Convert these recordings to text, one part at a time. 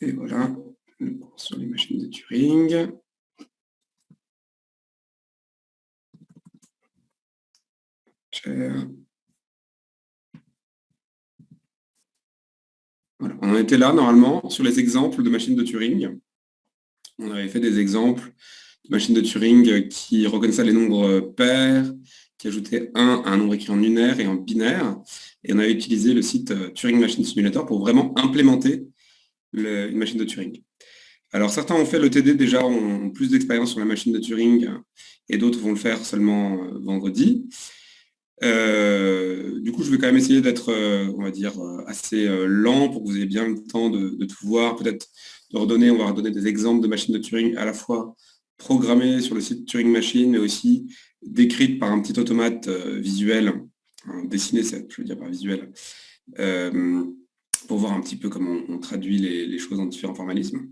Et voilà, le cours sur les machines de Turing. Voilà. On en était là, normalement, sur les exemples de machines de Turing. On avait fait des exemples de machines de Turing qui reconnaissaient les nombres pairs, qui ajoutaient 1 à un nombre écrit en unaire et en binaire. Et on avait utilisé le site Turing Machine Simulator pour vraiment implémenter une machine de Turing. Alors certains ont fait le TD déjà, ont plus d'expérience sur la machine de Turing, et d'autres vont le faire seulement vendredi. Du coup, je vais quand même essayer d'être, on va dire, assez lent pour que vous ayez bien le temps de tout voir. Peut-être on va redonner des exemples de machines de Turing à la fois programmées sur le site Turing Machine, mais aussi décrites par un petit automate visuel, dessiné, je veux dire par visuel, pour voir un petit peu comment on traduit les choses en différents formalismes.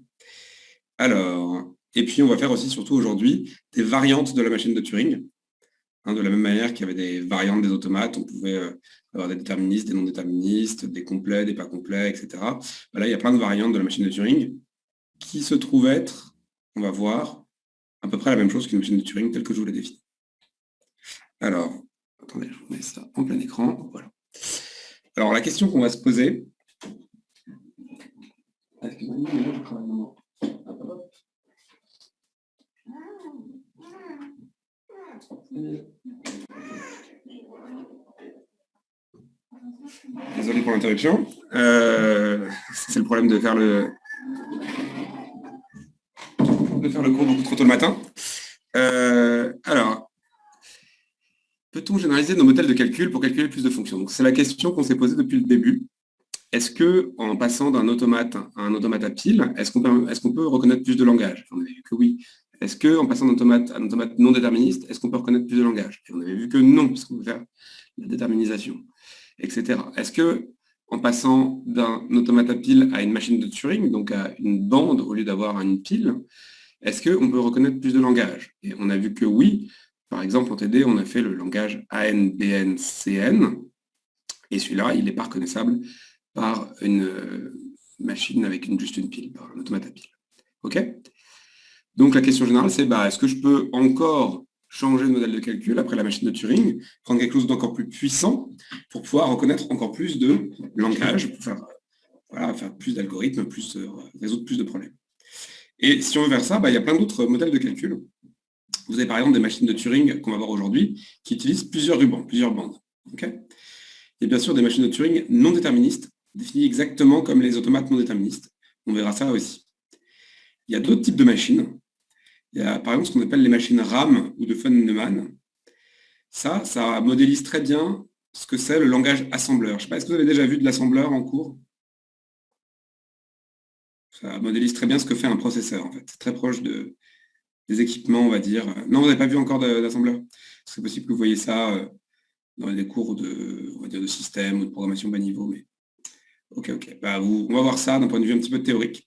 Alors, et puis on va faire aussi, surtout aujourd'hui, des variantes de la machine de Turing. De la même manière qu'il y avait des variantes des automates, on pouvait avoir des déterministes, des non déterministes, des complets, des pas complets, etc. Là, il y a plein de variantes de la machine de Turing qui se trouvent être, on va voir, à peu près la même chose qu'une machine de Turing telle que je vous l'ai définie. Alors, attendez, je vous mets ça en plein écran. Voilà. Alors, la question qu'on va se poser... Excusez-moi, mais là, je travaille maintenant. Désolé pour l'interruption. C'est le problème de faire le cours beaucoup trop tôt le matin. Alors, peut-on généraliser nos modèles de calcul pour calculer plus de fonctions? Donc, c'est la question qu'on s'est posée depuis le début. Est-ce que, en passant d'un automate à un automate à pile, est-ce qu'on peut reconnaître plus de langage? On avait vu que oui. Est-ce que, en passant d'un automate à un automate non déterministe, est-ce qu'on peut reconnaître plus de langage? Et on avait vu que non, puisqu'on peut faire la déterminisation, etc. Est-ce que, en passant d'un automate à pile à une machine de Turing, donc à une bande au lieu d'avoir une pile, est-ce qu'on peut reconnaître plus de langage? Et on a vu que oui. Par exemple, en TD, on a fait le langage ANBNCN, et celui-là, il n'est pas reconnaissable par une machine avec juste une pile, par un automate à pile. OK? Donc la question générale, c'est est-ce que je peux encore changer de modèle de calcul après la machine de Turing, prendre quelque chose d'encore plus puissant pour pouvoir reconnaître encore plus de langage, pour faire plus d'algorithmes, résoudre plus de problèmes. Et si on veut faire ça, il y a plein d'autres modèles de calcul. Vous avez par exemple des machines de Turing qu'on va voir aujourd'hui qui utilisent plusieurs rubans, plusieurs bandes. Okay, et bien sûr des machines de Turing non déterministes, définies exactement comme les automates non déterministes. On verra ça aussi. Il y a d'autres types de machines. Il y a par exemple ce qu'on appelle les machines RAM ou de von Neumann. Ça modélise très bien ce que c'est le langage assembleur. Je ne sais pas, est-ce que vous avez déjà vu de l'assembleur en cours? Ça modélise très bien ce que fait un processeur, en fait. C'est très proche des équipements, on va dire. Non, vous n'avez pas vu encore d'assembleur? C'est possible que vous voyez ça dans des cours de système ou de programmation bas niveau, mais ok. On va voir ça d'un point de vue un petit peu théorique.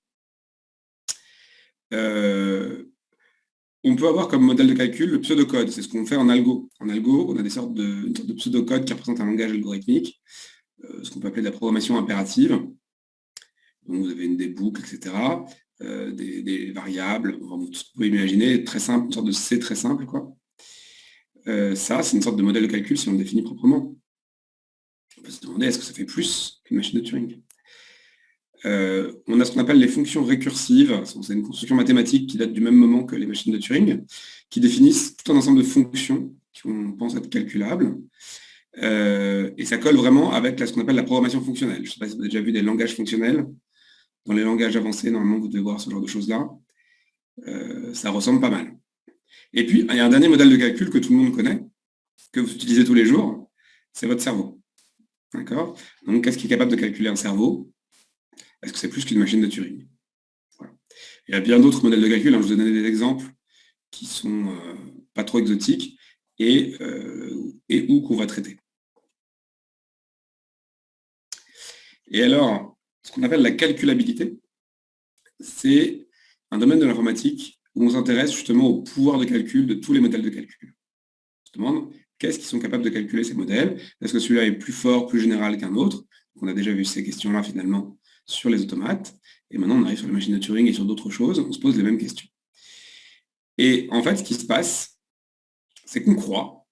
On peut avoir comme modèle de calcul le pseudocode, c'est ce qu'on fait en algo. En algo, on a une sorte de pseudocode qui représente un langage algorithmique, ce qu'on peut appeler de la programmation impérative. Donc vous avez des boucles, etc., des variables, tout ce que vous pouvez imaginer, très simple, une sorte de C très simple, quoi. Ça, c'est une sorte de modèle de calcul si on le définit proprement. On peut se demander, est-ce que ça fait plus qu'une machine de Turing? On a ce qu'on appelle les fonctions récursives. C'est une construction mathématique qui date du même moment que les machines de Turing, qui définissent tout un ensemble de fonctions qu'on pense être calculables. Et ça colle vraiment avec ce qu'on appelle la programmation fonctionnelle. Je ne sais pas si vous avez déjà vu des langages fonctionnels. Dans les langages avancés, normalement, vous devez voir ce genre de choses-là. Ça ressemble pas mal. Et puis, il y a un dernier modèle de calcul que tout le monde connaît, que vous utilisez tous les jours, c'est votre cerveau. D'accord? Donc, qu'est-ce qui est capable de calculer un cerveau? Est-ce que c'est plus qu'une machine de Turing? Voilà. Il y a bien d'autres modèles de calcul, je vous ai donné des exemples qui sont pas trop exotiques et où qu'on va traiter. Et alors, ce qu'on appelle la calculabilité, c'est un domaine de l'informatique où on s'intéresse justement au pouvoir de calcul de tous les modèles de calcul. On se demande qu'est-ce qu'ils sont capables de calculer ces modèles? Est-ce que celui-là est plus fort, plus général qu'un autre? On a déjà vu ces questions-là finalement sur les automates. Et maintenant, on arrive sur les machines de Turing et sur d'autres choses, on se pose les mêmes questions. Et en fait, ce qui se passe, c'est qu'on croit,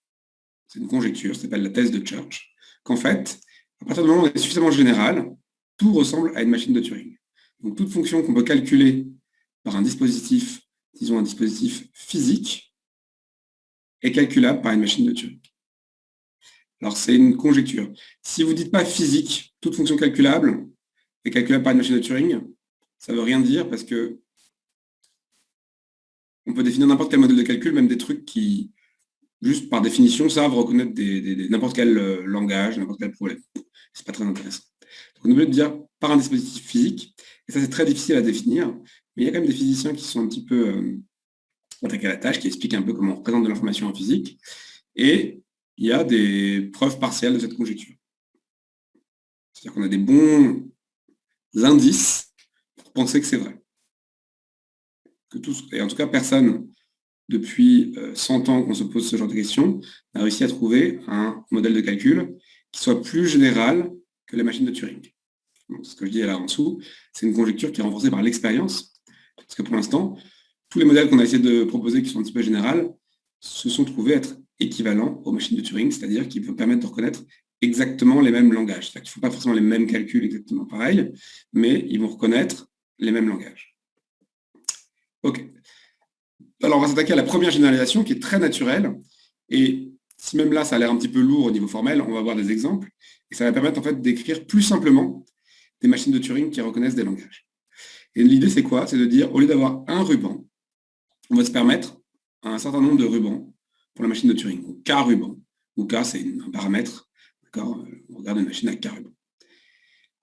c'est une conjecture, ça s'appelle la thèse de Church, qu'en fait, à partir du moment où on est suffisamment général, tout ressemble à une machine de Turing. Donc toute fonction qu'on peut calculer par un dispositif, disons un dispositif physique, est calculable par une machine de Turing. Alors c'est une conjecture. Si vous ne dites pas physique, toute fonction calculable est calculable par une machine de Turing, ça ne veut rien dire parce que on peut définir n'importe quel modèle de calcul, même des trucs qui, juste par définition, savent reconnaître n'importe quel langage, n'importe quel problème. C'est pas très intéressant. Donc on est obligé de dire par un dispositif physique, et ça c'est très difficile à définir, mais il y a quand même des physiciens qui sont un petit peu attaqués à la tâche, qui expliquent un peu comment on représente de l'information en physique, et il y a des preuves partielles de cette conjecture. C'est-à-dire qu'on a des bons indices pour penser que c'est vrai. Et en tout cas, personne, depuis 100 ans qu'on se pose ce genre de questions, n'a réussi à trouver un modèle de calcul qui soit plus général que les machines de Turing. Donc, ce que je dis là en dessous, c'est une conjecture qui est renforcée par l'expérience, parce que pour l'instant, tous les modèles qu'on a essayé de proposer qui sont un petit peu généraux se sont trouvés être équivalents aux machines de Turing, c'est-à-dire qu'ils peuvent permettre de reconnaître exactement les mêmes langages. C'est-à-dire qu'il ne faut pas forcément les mêmes calculs exactement pareils, mais ils vont reconnaître les mêmes langages. OK. Alors, on va s'attaquer à la première généralisation qui est très naturelle. Et si même là, ça a l'air un petit peu lourd au niveau formel, on va voir des exemples. Et ça va permettre en fait d'écrire plus simplement des machines de Turing qui reconnaissent des langages. Et l'idée, c'est quoi? C'est de dire, au lieu d'avoir un ruban, on va se permettre un certain nombre de rubans pour la machine de Turing. Donc, K ruban, où K, c'est un paramètre. D'accord? On regarde une machine à K ruban.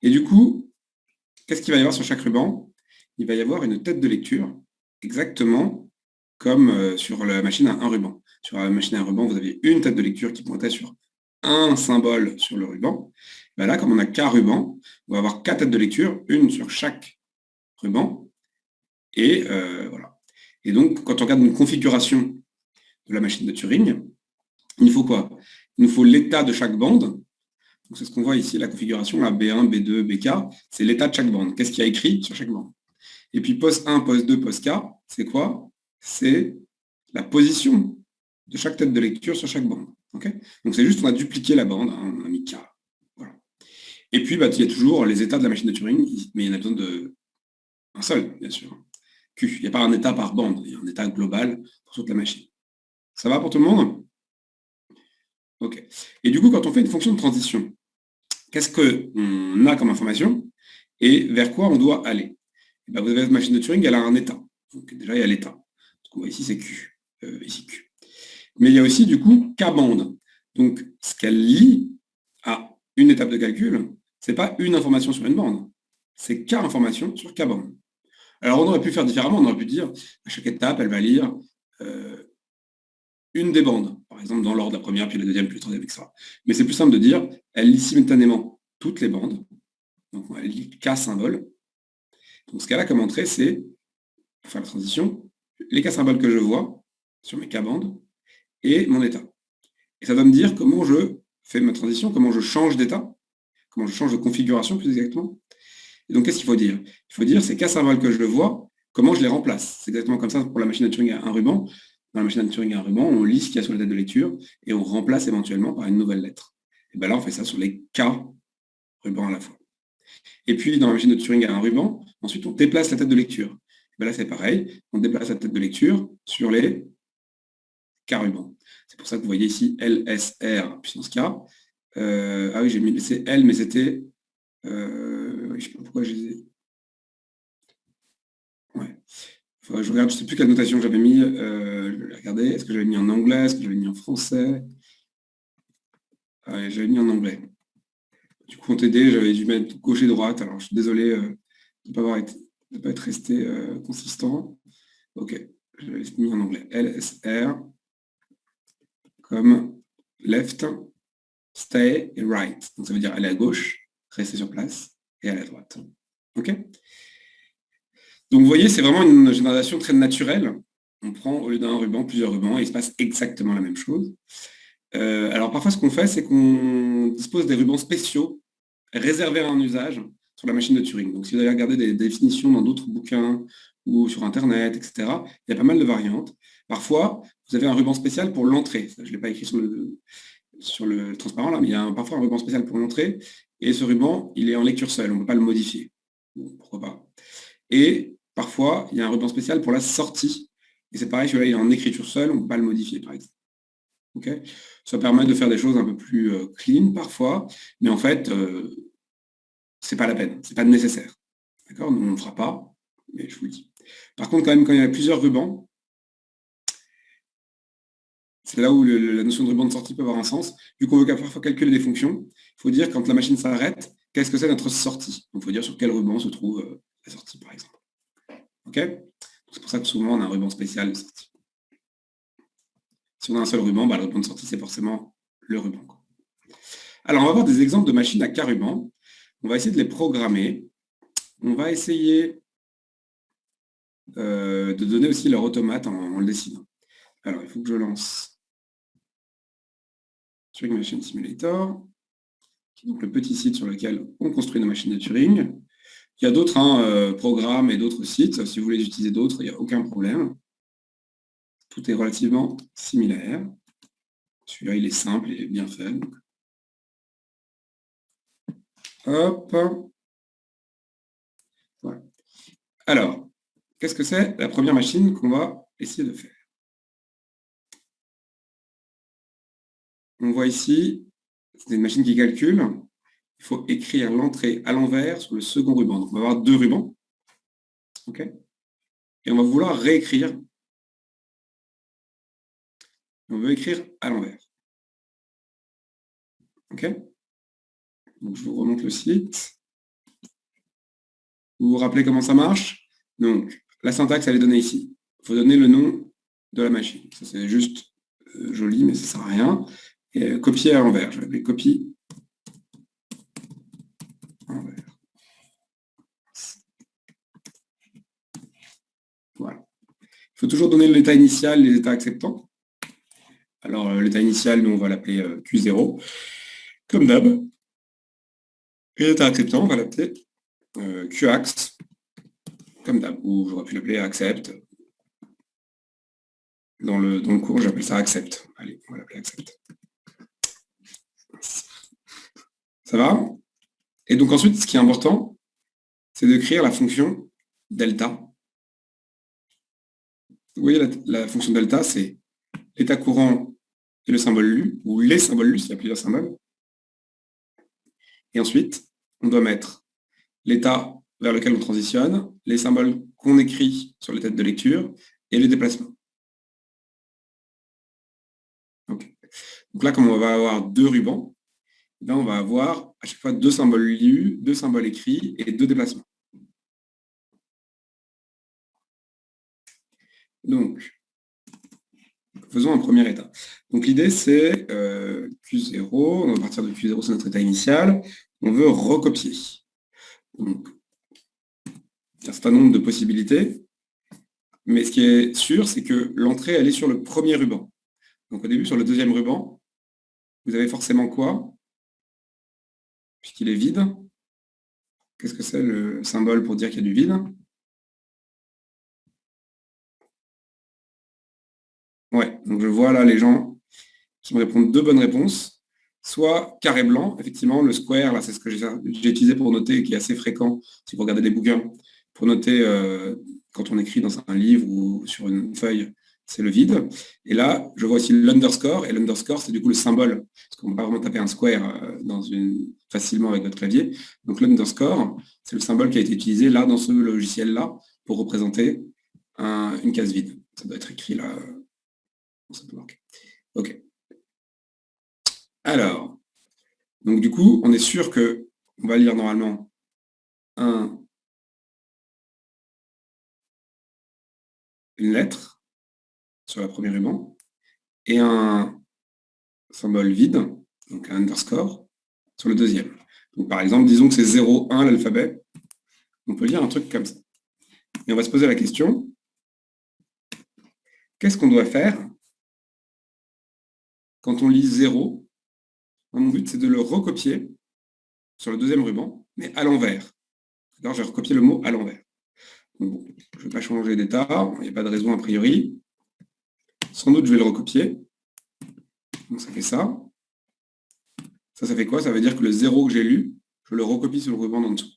Et du coup, qu'est-ce qu'il va y avoir sur chaque ruban? Il va y avoir une tête de lecture, exactement comme sur la machine à un ruban. Sur la machine à un ruban, vous aviez une tête de lecture qui pointait sur un symbole sur le ruban. Ben là, comme on a K rubans, on va avoir K têtes de lecture, une sur chaque ruban. Et voilà. Et donc, quand on regarde une configuration de la machine de Turing, il nous faut quoi? Il nous faut l'état de chaque bande. C'est ce qu'on voit ici, la configuration, la B1, B2, BK, c'est l'état de chaque bande. Qu'est-ce qu'il y a écrit sur chaque bande? Et puis post 1, post 2, post K, c'est quoi? C'est la position de chaque tête de lecture sur chaque bande. Okay, donc c'est juste on a dupliqué la bande, hein, on a mis K. Voilà. Et puis bah, il y a toujours les états de la machine de Turing, mais il y en a besoin d'un seul, bien sûr. Q. Il n'y a pas un état par bande, il y a un état global pour toute la machine. Ça va pour tout le monde? OK. Et du coup, quand on fait une fonction de transition, qu'est-ce qu'on a comme information et vers quoi on doit aller? Et ben, vous avez votre machine de Turing, elle a un état. Donc déjà, il y a l'état. Ce qu'on voit ici, c'est Q. Ici, Q. Mais il y a aussi, du coup, K-bande. Donc, ce qu'elle lie à une étape de calcul, ce n'est pas une information sur une bande. C'est K information sur K-bande. Alors, on aurait pu faire différemment. On aurait pu dire, à chaque étape, elle va lire une des bandes. Par exemple, dans l'ordre, la première, puis la deuxième, puis la troisième, etc. Mais c'est plus simple de dire, elle lit simultanément toutes les bandes. Donc, elle lit K symbole. Donc, ce qu'elle a comme entrée, c'est, pour faire la transition, les K symboles que je vois sur mes K bandes et mon état. Et ça va me dire comment je fais ma transition, comment je change d'état, comment je change de configuration plus exactement. Et donc, qu'est-ce qu'il faut dire? Il faut dire ces K symboles que je le vois, comment je les remplace. C'est exactement comme ça pour la machine à Turing à un ruban. Dans la machine à Turing à un ruban, on lit ce qu'il y a sur la tête de lecture et on remplace éventuellement par une nouvelle lettre. Et bien là, on fait ça sur les K rubans à la fois. Et puis, dans la machine de Turing à un ruban, ensuite, on déplace la tête de lecture. Et bien là, c'est pareil, on déplace la tête de lecture sur les K rubans. C'est pour ça que vous voyez ici LSR puissance K. Ah oui, j'ai mis c'est L, mais c'était... je ne sais pas pourquoi j'ai... Ouais. Enfin, je regarde, je ne sais plus quelle notation j'avais mis. Je vais regarder. Est-ce que j'avais mis en anglais? Est-ce que j'avais mis en français? J'avais mis en anglais. Du coup, en TD, j'avais dû mettre gauche et droite. Alors, je suis désolé de ne pas être resté consistant. OK. J'avais mis en anglais. LSR comme left, stay et right. Donc, ça veut dire aller à gauche, rester sur place et aller à droite. OK? Donc, vous voyez, c'est vraiment une génération très naturelle. On prend, au lieu d'un ruban, plusieurs rubans et il se passe exactement la même chose. Alors, parfois, ce qu'on fait, c'est qu'on dispose des rubans spéciaux réservés à un usage sur la machine de Turing. Donc, si vous allez regarder des définitions dans d'autres bouquins ou sur Internet, etc., il y a pas mal de variantes. Parfois, vous avez un ruban spécial pour l'entrée. Je ne l'ai pas écrit sur le transparent, là, mais il y a parfois un ruban spécial pour l'entrée. Et ce ruban, il est en lecture seule, on ne peut pas le modifier. Bon, pourquoi pas. Et parfois, il y a un ruban spécial pour la sortie. Et c'est pareil, celui-là, il est en écriture seule, on ne peut pas le modifier, par exemple. Okay, ça permet de faire des choses un peu plus clean parfois, mais en fait, c'est pas la peine, c'est pas nécessaire. D'accord? Nous, on ne le fera pas, mais je vous le dis. Par contre, quand même, quand il y a plusieurs rubans, c'est là où la notion de ruban de sortie peut avoir un sens. Vu qu'on veut parfois calculer des fonctions, il faut dire quand la machine s'arrête, qu'est-ce que c'est notre sortie. Donc, il faut dire sur quel ruban se trouve la sortie, par exemple. OK? C'est pour ça que souvent, on a un ruban spécial de sortie. Si on a un seul ruban, le ruban de sortie, c'est forcément le ruban. Alors, on va voir des exemples de machines à k rubans. On va essayer de les programmer. On va essayer de donner aussi leur automate en le dessinant. Alors, il faut que je lance Turing Machine Simulator, qui est donc le petit site sur lequel on construit nos machines de Turing. Il y a d'autres programmes et d'autres sites. Si vous voulez utiliser d'autres, il n'y a aucun problème. Tout est relativement similaire. Celui-là, il est simple et bien fait. Donc. Hop. Voilà. Alors, qu'est-ce que c'est la première machine qu'on va essayer de faire? On voit ici, c'est une machine qui calcule. Il faut écrire l'entrée à l'envers sur le second ruban. Donc, on va avoir deux rubans. OK? Et on va vouloir réécrire. On veut écrire à l'envers. OK? Donc, je vous remonte le site. Vous vous rappelez comment ça marche? Donc, la syntaxe, elle est donnée ici. Il faut donner le nom de la machine. Ça, c'est juste joli, mais ça ne sert à rien. Et copier à l'envers. Je vais appeler copie à l'envers. Voilà. Il faut toujours donner l'état initial, les états acceptants. Alors, l'état initial, nous, on va l'appeler Q0, comme d'hab. Et l'état acceptant, on va l'appeler Qax, comme d'hab, ou j'aurais pu l'appeler accept. Dans le cours, j'appelle ça accept. Allez, on va l'appeler accept. Ça va? Et donc ensuite, ce qui est important, c'est d'écrire la fonction delta. Vous voyez, la fonction delta, c'est l'état courant et le symbole lu, ou les symboles lus, il y a plusieurs symboles. Et ensuite, on doit mettre l'état vers lequel on transitionne, les symboles qu'on écrit sur les têtes de lecture et les déplacements. Okay. Donc là, comme on va avoir deux rubans, là, on va avoir à chaque fois deux symboles lus, deux symboles écrits et deux déplacements. Donc, faisons un premier état. Donc l'idée, c'est Q0, on va partir de Q0, c'est notre état initial, on veut recopier. Donc, il y a un certain nombre de possibilités, mais ce qui est sûr, c'est que l'entrée, elle est sur le premier ruban. Donc au début, sur le deuxième ruban, vous avez forcément quoi? Puisqu'il est vide. Qu'est-ce que c'est le symbole pour dire qu'il y a du vide? Ouais, donc je vois là les gens qui me répondent deux bonnes réponses. Soit carré blanc, effectivement, le square, là, c'est ce que j'ai utilisé pour noter, qui est assez fréquent si vous regardez des bouquins, pour noter quand on écrit dans un livre ou sur une feuille, c'est le vide. Et là, je vois aussi l'underscore, et l'underscore, c'est du coup le symbole, parce qu'on ne peut pas vraiment taper un square facilement avec votre clavier. Donc l'underscore, c'est le symbole qui a été utilisé là, dans ce logiciel-là, pour représenter une case vide. Ça doit être écrit là. Ça peut marquer. OK. Alors, donc du coup, on est sûr que on va lire normalement une lettre sur la première ruban et un symbole vide, donc un underscore, sur le deuxième. Donc par exemple, disons que c'est 0, 1 l'alphabet, on peut lire un truc comme ça. Et on va se poser la question, qu'est-ce qu'on doit faire quand on lit 0? Mon but, c'est de le recopier sur le deuxième ruban, mais à l'envers. Je vais recopier le mot à l'envers. Bon, je ne vais pas changer d'état, il n'y a pas de raison a priori. Sans doute, je vais le recopier. Donc ça fait ça. Ça fait quoi? Ça veut dire que le 0 que j'ai lu, je le recopie sur le ruban en dessous.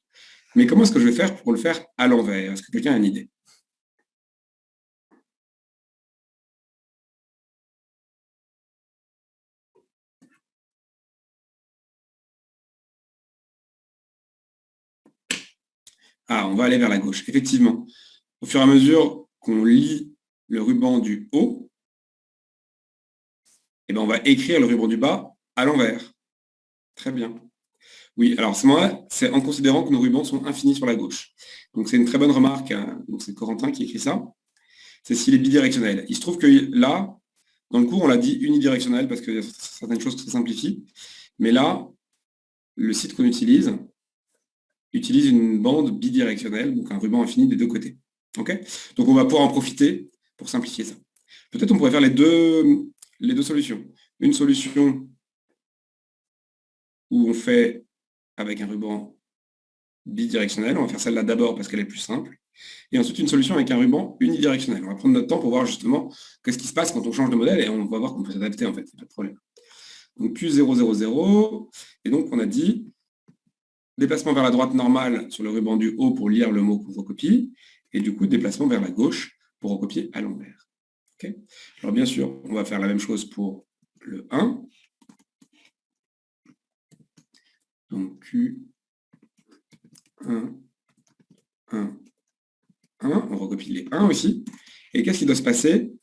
Mais comment est-ce que je vais faire pour le faire à l'envers? Est-ce que quelqu'un a une idée? Ah, on va aller vers la gauche. Effectivement, au fur et à mesure qu'on lit le ruban du haut, eh ben, on va écrire le ruban du bas à l'envers. Très bien. Oui, alors c'est en considérant que nos rubans sont infinis sur la gauche. Donc c'est une très bonne remarque, hein. Donc c'est Corentin qui écrit ça. C'est s'il est bidirectionnel. Il se trouve que là, dans le cours, on l'a dit unidirectionnel parce que certaines choses se simplifient. Mais là, le site qu'on utilise une bande bidirectionnelle, donc un ruban infini des deux côtés. Okay, donc on va pouvoir en profiter pour simplifier ça. Peut-être on pourrait faire les deux solutions. Une solution où on fait avec un ruban bidirectionnel, on va faire celle-là d'abord parce qu'elle est plus simple, et ensuite une solution avec un ruban unidirectionnel. On va prendre notre temps pour voir justement qu'est-ce qui se passe quand on change de modèle, et on va voir qu'on peut s'adapter en fait, il n'y a pas de problème. Donc Q0, 0, 0, et donc on a dit déplacement vers la droite normal sur le ruban du haut pour lire le mot qu'on recopie, et du coup déplacement vers la gauche pour recopier à l'envers. Okay, alors bien sûr, on va faire la même chose pour le 1. Donc Q1, 1, 1, on recopie les 1 aussi. Et qu'est-ce qui doit se passer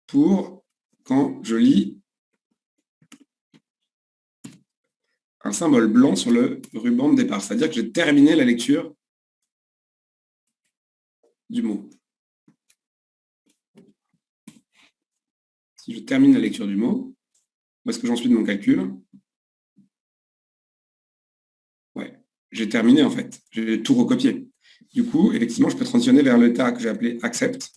pour quand je lis un symbole blanc sur le ruban de départ? C'est-à-dire que j'ai terminé la lecture du mot. Si je termine la lecture du mot, où est-ce que j'en suis de mon calcul? Ouais, j'ai terminé en fait. J'ai tout recopié. Du coup, effectivement, je peux transitionner vers l'état que j'ai appelé accept.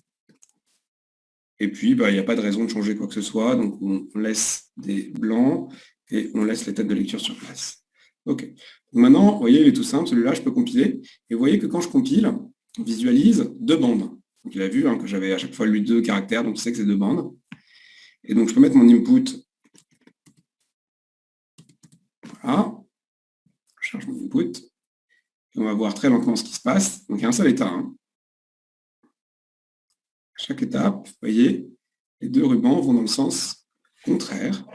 Et puis, il n'y a pas de raison de changer quoi que ce soit. Donc, on laisse des blancs et on laisse les têtes de lecture sur place. OK. Donc, maintenant, vous voyez, il est tout simple. Celui-là, je peux compiler. Et vous voyez que quand je compile, on visualise deux bandes. Donc, il a vu que j'avais à chaque fois lu deux caractères. Donc, je sais que c'est deux bandes. Et donc, je peux mettre mon input. Voilà. Je charge mon input. Et on va voir très lentement ce qui se passe. Donc, il y a un seul état. À chaque étape, vous voyez, les deux rubans vont dans le sens contraire.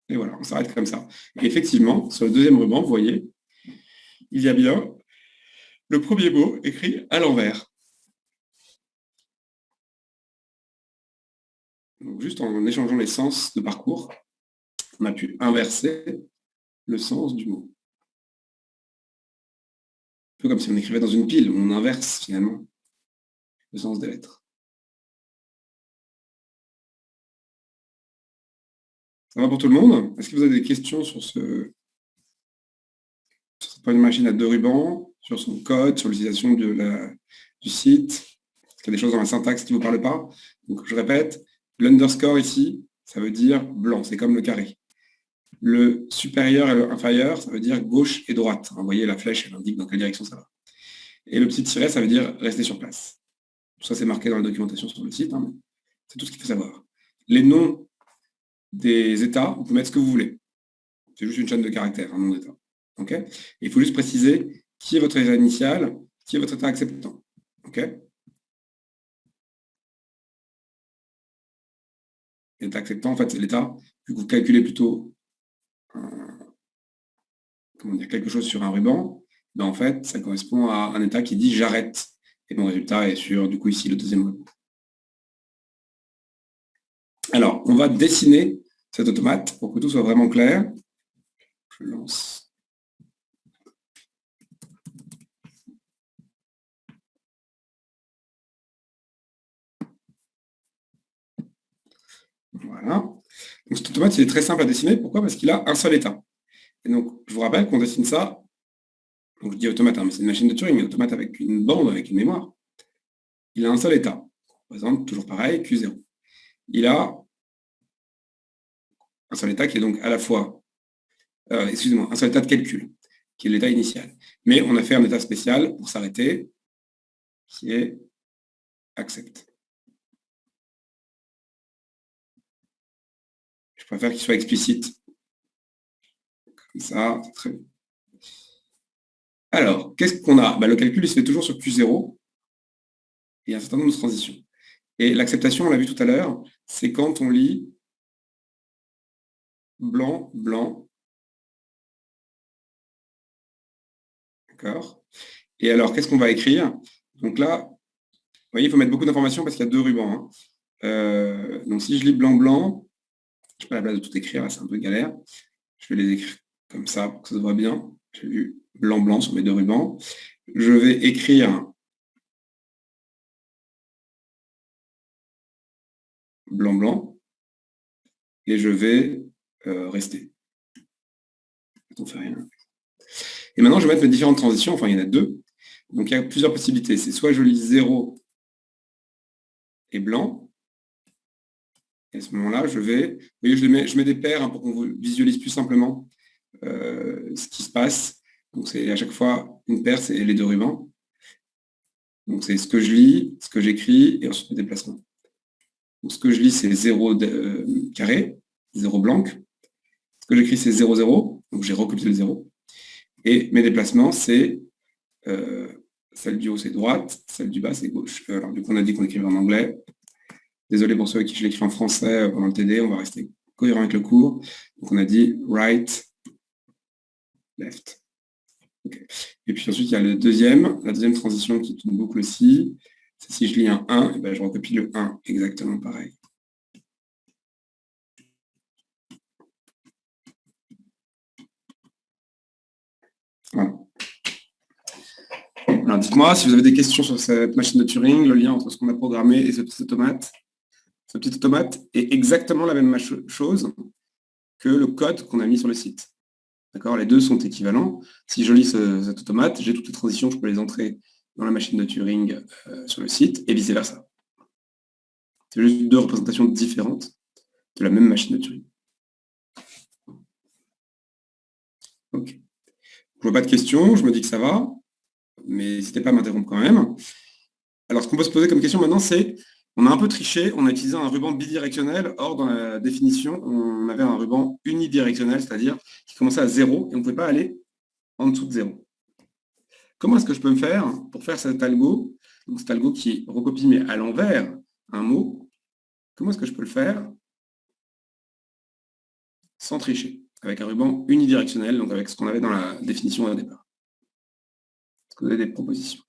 Et voilà, on s'arrête comme ça. Et effectivement, sur le deuxième ruban, vous voyez, il y a bien le premier mot écrit à l'envers. Donc, juste en échangeant les sens de parcours, on a pu inverser le sens du mot. Un peu comme si on écrivait dans une pile, où on inverse finalement le sens des lettres. Ça va pour tout le monde? Est-ce que vous avez des questions sur cette machine à deux rubans, sur son code, sur l'utilisation du site? Est-ce qu'il y a des choses dans la syntaxe qui ne vous parlent pas? Donc je répète, l'underscore ici, ça veut dire blanc, c'est comme le carré. Le supérieur et le inférieur, ça veut dire gauche et droite. Vous voyez, la flèche, elle indique dans quelle direction ça va. Et le petit tiret, ça veut dire rester sur place. Tout ça, c'est marqué dans la documentation sur le site. C'est tout ce qu'il faut savoir. Les noms des états, vous pouvez mettre ce que vous voulez. C'est juste une chaîne de caractères, un nom d'état. Okay, il faut juste préciser qui est votre état initial, qui est votre état acceptant. Okay, l'état acceptant, en fait, c'est l'état, vu que vous calculez plutôt quelque chose sur un ruban, ben en fait, ça correspond à un état qui dit j'arrête. Et mon résultat est sur, du coup, ici, le deuxième ruban. Alors, on va dessiner cet automate pour que tout soit vraiment clair. Je lance. Voilà. Donc, cet automate, il est très simple à dessiner. Pourquoi? Parce qu'il a un seul état. Et donc, je vous rappelle qu'on dessine ça. Donc, je dis automate, mais c'est une machine de Turing, mais automate avec une bande, avec une mémoire. Il a un seul état. Par exemple, toujours pareil, Q0. Il a un seul état qui est donc à la fois, excusez-moi, un seul état de calcul, qui est l'état initial. Mais on a fait un état spécial pour s'arrêter, qui est accept. Je préfère qu'il soit explicite. Comme ça, c'est très bien. Alors, qu'est-ce qu'on a? Le calcul, il se fait toujours sur Q0 et un certain nombre de transitions. Et l'acceptation, on l'a vu tout à l'heure, c'est quand on lit blanc, blanc. D'accord? Et alors, qu'est-ce qu'on va écrire? Donc là, vous voyez, il faut mettre beaucoup d'informations parce qu'il y a 2 rubans. Donc si je lis blanc, blanc, je n'ai pas la place de tout écrire, c'est un peu galère. Je vais les écrire comme ça pour que ça se voit bien. J'ai vu blanc, blanc sur mes 2 rubans. Je vais écrire blanc, blanc, et je vais rester. On fait rien. Et maintenant, je vais mettre mes différentes transitions, enfin il y en a 2. Donc il y a plusieurs possibilités. C'est soit je lis 0 et blanc, et à ce moment-là, je vais... Vous voyez, je mets des paires pour qu'on visualise plus simplement ce qui se passe. Donc c'est à chaque fois une paire, c'est les 2 rubans. Donc c'est ce que je lis, ce que j'écris, et ensuite mes déplacements. Donc ce que je lis, c'est 0 carré, 0 blanc. Ce que j'écris, c'est 0, 0. Donc j'ai recopié le 0. Et mes déplacements, c'est celle du haut, c'est droite, celle du bas, c'est gauche. Alors du coup, on a dit qu'on écrivait en anglais. Désolé pour ceux avec qui je l'écris en français pendant le TD, on va rester cohérent avec le cours. Donc on a dit right, left. Okay. Et puis ensuite, il y a la deuxième transition qui tourne beaucoup aussi. C'est si je lis un 1, et ben, je recopie le 1, exactement pareil. Voilà. Alors dites-moi si vous avez des questions sur cette machine de Turing, le lien entre ce qu'on a programmé et ce petit automate. Ce petit automate est exactement la même chose que le code qu'on a mis sur le site. D'accord? Les deux sont équivalents. Si je lis cet automate, j'ai toutes les transitions, je peux les entrer dans la machine de Turing sur le site, et vice-versa. C'est juste 2 représentations différentes de la même machine de Turing. Ok. Je ne vois pas de questions, je me dis que ça va, mais n'hésitez pas à m'interrompre quand même. Alors, ce qu'on peut se poser comme question maintenant, c'est, on a un peu triché, on a utilisé un ruban bidirectionnel, or dans la définition, on avait un ruban unidirectionnel, c'est-à-dire qui commençait à 0, et on ne pouvait pas aller en dessous de 0. Comment est-ce que je peux me faire pour faire cet algo, donc cet algo qui recopie mais à l'envers un mot, comment est-ce que je peux le faire sans tricher, avec un ruban unidirectionnel, donc avec ce qu'on avait dans la définition au départ? Est-ce que vous avez des propositions?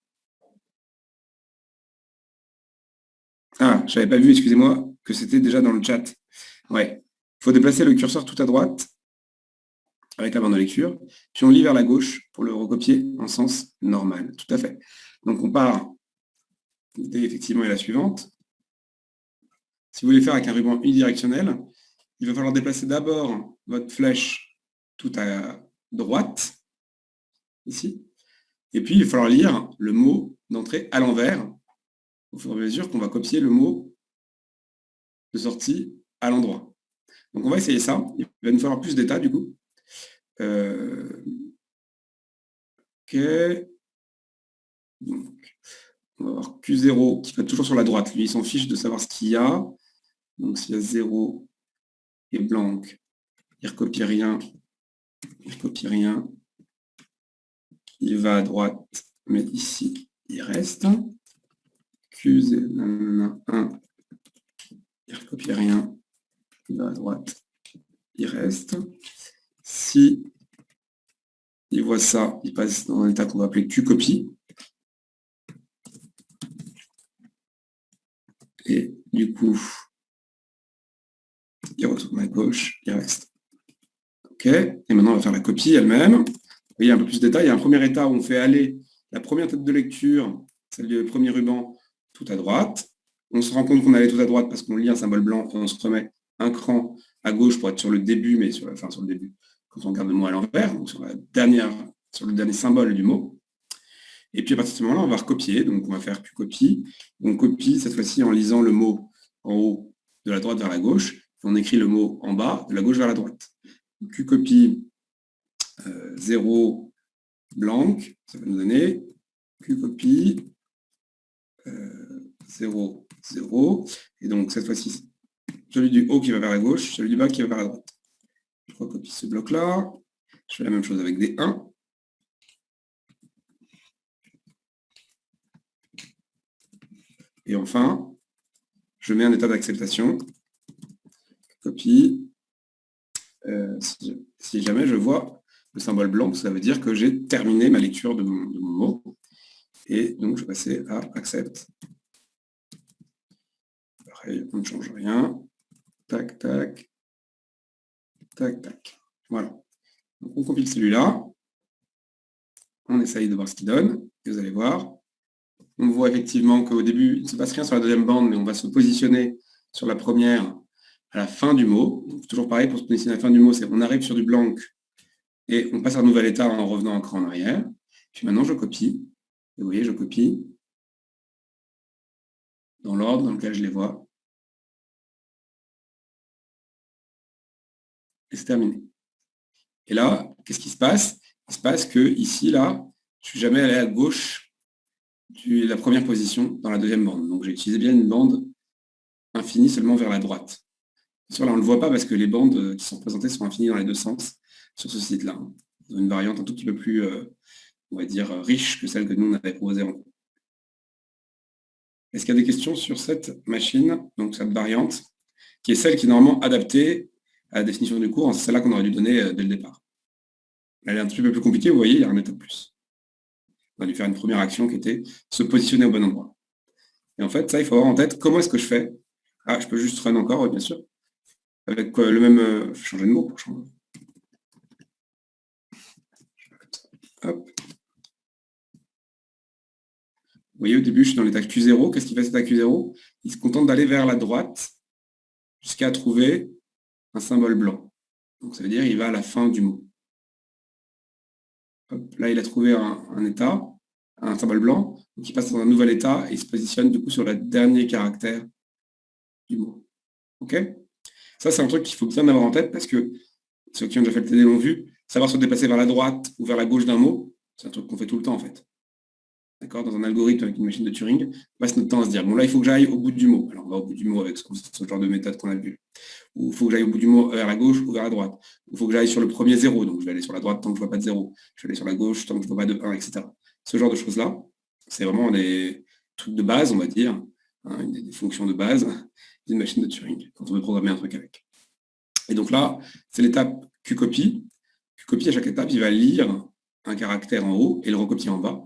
Ah, je n'avais pas vu, excusez-moi, que c'était déjà dans le chat. Ouais, il faut déplacer le curseur tout à droite avec la barre de lecture, puis on lit vers la gauche pour le recopier en sens normal. Tout à fait. Donc on part, l'idée effectivement est la suivante. Si vous voulez faire avec un ruban unidirectionnel, il va falloir déplacer d'abord votre flèche tout à droite, ici, et puis il va falloir lire le mot d'entrée à l'envers, au fur et à mesure qu'on va copier le mot de sortie à l'endroit. Donc on va essayer ça. Il va nous falloir plus d'états du coup. Ok. Donc, on va avoir Q0 qui va toujours sur la droite. Lui, il s'en fiche de savoir ce qu'il y a. Donc s'il y a 0 et blanc, il ne recopie rien. Il ne recopie rien. Il va à droite, mais ici, il reste. Q1, il ne recopie rien. Il va à droite, il reste. Si il voit ça, il passe dans un état qu'on va appeler Q-copie. Et du coup, il retourne à gauche, il reste. OK. Et maintenant, on va faire la copie elle-même. Vous voyez un peu plus de détails. Il y a un premier état où on fait aller la première tête de lecture, celle du premier ruban, tout à droite. On se rend compte qu'on allait tout à droite parce qu'on lit un symbole blanc et on se remet un cran à gauche pour être sur le début, mais sur la fin, sur le début, quand on regarde le mot à l'envers, donc sur le dernier symbole du mot. Et puis à partir de ce moment-là, on va recopier. Donc on va faire Q-copie. On copie cette fois-ci en lisant le mot en haut de la droite vers la gauche. On écrit le mot en bas, de la gauche vers la droite. Qcopy 0 blanc, ça va nous donner Qcopy 0, 0. Et donc cette fois-ci, celui du haut qui va vers la gauche, celui du bas qui va vers la droite. Je recopie ce bloc-là. Je fais la même chose avec des 1. Et enfin, je mets un état d'acceptation. Copie. Si jamais je vois le symbole blanc, ça veut dire que j'ai terminé ma lecture de mon mot. Et donc, je vais passer à accept. Pareil, on ne change rien. Tac, tac. Tac, tac. Voilà. Donc, on compile celui-là. On essaye de voir ce qu'il donne. Et vous allez voir. On voit effectivement qu'au début, il ne se passe rien sur la deuxième bande, mais on va se positionner sur la première à la fin du mot. Donc, toujours pareil, pour se positionner à la fin du mot, c'est qu'on arrive sur du blanc et on passe à un nouvel état en revenant encore en arrière. Puis maintenant, je copie. Et vous voyez, je copie dans l'ordre dans lequel je les vois. Et c'est terminé. Et là, qu'est-ce qui se passe? Il se passe que ici, là, je ne suis jamais allé à gauche de la première position dans la deuxième bande. Donc j'ai utilisé bien une bande infinie seulement vers la droite. Bien sûr, là, on ne le voit pas parce que les bandes qui sont représentées sont infinies dans les deux sens sur ce site-là. Ils ont une variante un tout petit peu plus, on va dire, riche que celle que nous, on avait proposée en cours. Est-ce qu'il y a des questions sur cette machine, donc cette variante, qui est celle qui est normalement adaptée à la définition du cours, c'est celle-là qu'on aurait dû donner dès le départ. Elle est un petit peu plus compliquée, vous voyez, il y a un état de plus. On a dû faire une première action qui était se positionner au bon endroit. Et en fait, ça, il faut avoir en tête comment est-ce que je fais. Ah, je peux juste run encore, oui, bien sûr. Avec le même... je vais changer de mot pour changer. Hop. Vous voyez, au début, je suis dans l'état Q0. Qu'est-ce qu'il fait cet état Q0? Il se contente d'aller vers la droite jusqu'à trouver un symbole blanc. Donc, ça veut dire qu'il va à la fin du mot. Hop. Là, il a trouvé un état, un symbole blanc. Donc, il passe dans un nouvel état et il se positionne du coup sur le dernier caractère du mot. OK? Ça, c'est un truc qu'il faut bien avoir en tête parce que ceux qui ont déjà fait le TD l'ont vu, savoir se déplacer vers la droite ou vers la gauche d'un mot, c'est un truc qu'on fait tout le temps en fait. D'accord? Dans un algorithme avec une machine de Turing, on passe notre temps à se dire, bon là, il faut que j'aille au bout du mot. Alors on va au bout du mot avec ce genre de méthode qu'on a vu. Ou il faut que j'aille au bout du mot vers la gauche ou vers la droite. Ou il faut que j'aille sur le premier zéro, donc je vais aller sur la droite tant que je ne vois pas de zéro. Je vais aller sur la gauche tant que je ne vois pas de 1, etc. Ce genre de choses-là, c'est vraiment des trucs de base, on va dire, hein, des fonctions de base d'une machine de Turing, quand on veut programmer un truc avec. Et donc là, c'est l'étape Qcopy. Qcopy, à chaque étape, il va lire un caractère en haut et le recopier en bas.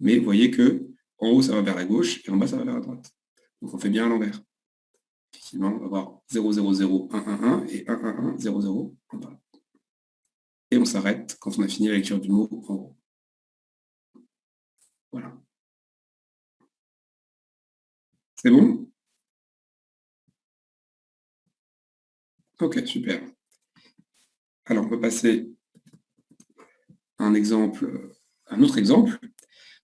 Mais vous voyez que en haut, ça va vers la gauche et en bas, ça va vers la droite. Donc on fait bien à l'envers. Effectivement, on va avoir 0, 0, 0, 1, 1, 1 et 1, 1, 1, 0, 0 en bas. Et on s'arrête quand on a fini la lecture du mot en haut. Voilà. C'est bon? Ok, super. Alors, on peut passer à un autre exemple.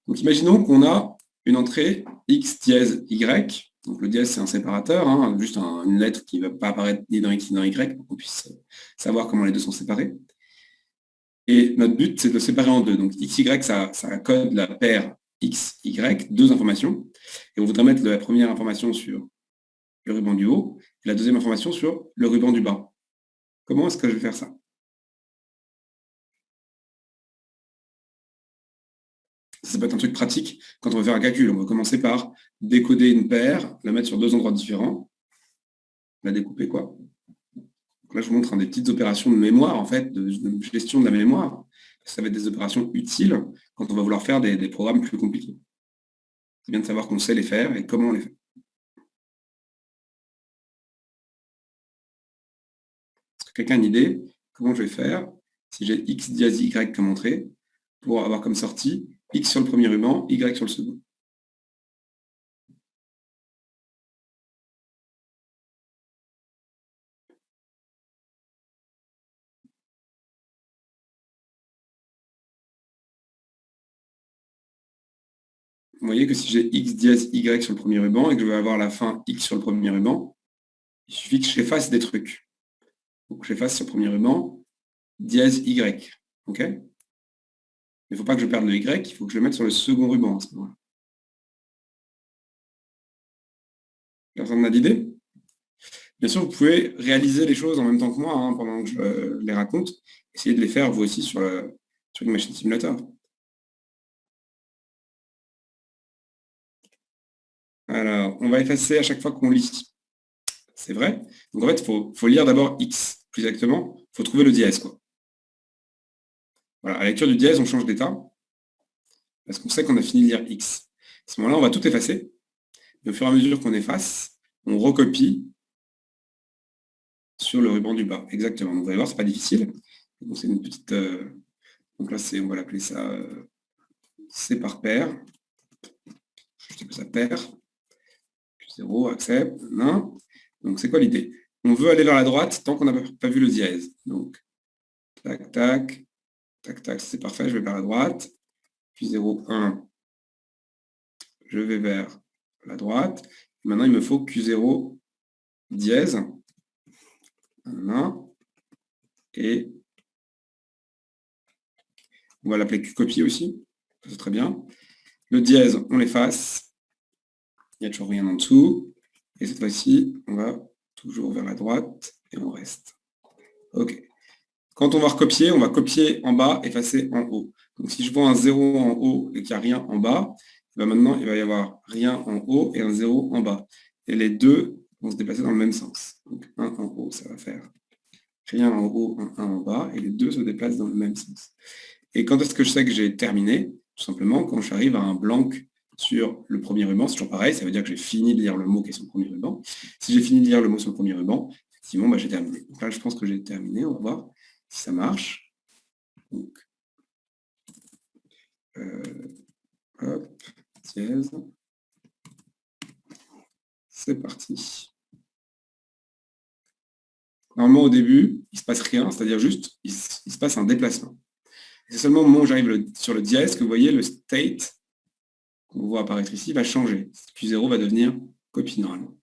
Donc, imaginons qu'on a une entrée x dièse y. Donc, le dièse, c'est un séparateur, hein, juste une lettre qui ne va pas apparaître ni dans x ni dans y, pour qu'on puisse savoir comment les deux sont séparés. Et notre but, c'est de le séparer en deux. Donc, xy, ça code la paire xy, deux informations. Et on voudrait mettre la première information sur le ruban du haut et la deuxième information sur le ruban du bas. Comment est-ce que je vais faire ça? Ça peut être un truc pratique quand on veut faire un calcul. On va commencer par décoder une paire, la mettre sur deux endroits différents, la découper, quoi. Donc là, je vous montre des petites opérations de mémoire, en fait, de gestion de la mémoire. Ça va être des opérations utiles quand on va vouloir faire des programmes plus compliqués. C'est bien de savoir qu'on sait les faire et comment on les fait. Est-ce que quelqu'un a une idée comment je vais faire si j'ai x dièse y comme entrée pour avoir comme sortie x sur le premier ruban, y sur le second? Vous voyez que si j'ai x dièse y sur le premier ruban et que je vais avoir la fin x sur le premier ruban, il suffit que j'efface des trucs. Donc j'efface ce premier ruban, dièse Y. OK? Mais il ne faut pas que je perde le Y, il faut que je le mette sur le second ruban à ce moment-là. Personne n'a d'idée? Bien sûr, vous pouvez réaliser les choses en même temps que moi, hein, pendant que je les raconte. Essayez de les faire vous aussi sur une machine simulateur. Alors, on va effacer à chaque fois qu'on lit. C'est vrai. Donc en fait, il faut lire d'abord X. Plus exactement, il faut trouver le dièse, quoi. Voilà, à la lecture du dièse, on change d'état, parce qu'on sait qu'on a fini de lire X. À ce moment-là, on va tout effacer. Et au fur et à mesure qu'on efface, on recopie sur le ruban du bas. Exactement. Donc, vous allez voir, c'est pas difficile. Donc c'est une petite. Donc là, on va l'appeler ça C par paire. Je sais que ça paire. 0, accepte. Non. Donc c'est quoi l'idée? On veut aller vers la droite tant qu'on n'a pas vu le dièse. Donc, tac, tac, tac, tac, c'est parfait, je vais vers la droite. Puis 0, 1, je vais vers la droite. Maintenant, il me faut Q0 dièse. 1, et on va l'appeler Q-copie aussi. C'est très bien. Le dièse, on l'efface. Il n'y a toujours rien en dessous. Et cette fois-ci, on va toujours vers la droite et on reste. OK. Quand on va recopier, on va copier en bas, effacer en haut. Donc si je vois un 0 en haut et qu'il n'y a rien en bas, ben maintenant il va y avoir rien en haut et un 0 en bas. Et les deux vont se déplacer dans le même sens. Donc 1 en haut, ça va faire rien en haut, 1 en bas, et les deux se déplacent dans le même sens. Et quand est-ce que je sais que j'ai terminé? Tout simplement quand j'arrive à un blanc sur le premier ruban, c'est toujours pareil, ça veut dire que j'ai fini de lire le mot qui est sur le premier ruban. Si j'ai fini de lire le mot sur le premier ruban, effectivement, ben, j'ai terminé. Donc là, je pense que j'ai terminé, on va voir si ça marche. Donc, hop, dièse. C'est parti. Normalement, au début, il ne se passe rien, c'est-à-dire juste, il se passe un déplacement. C'est seulement au moment où j'arrive sur le dièse que vous voyez le state qu'on voit apparaître ici va changer. Q0 va devenir copie normalement.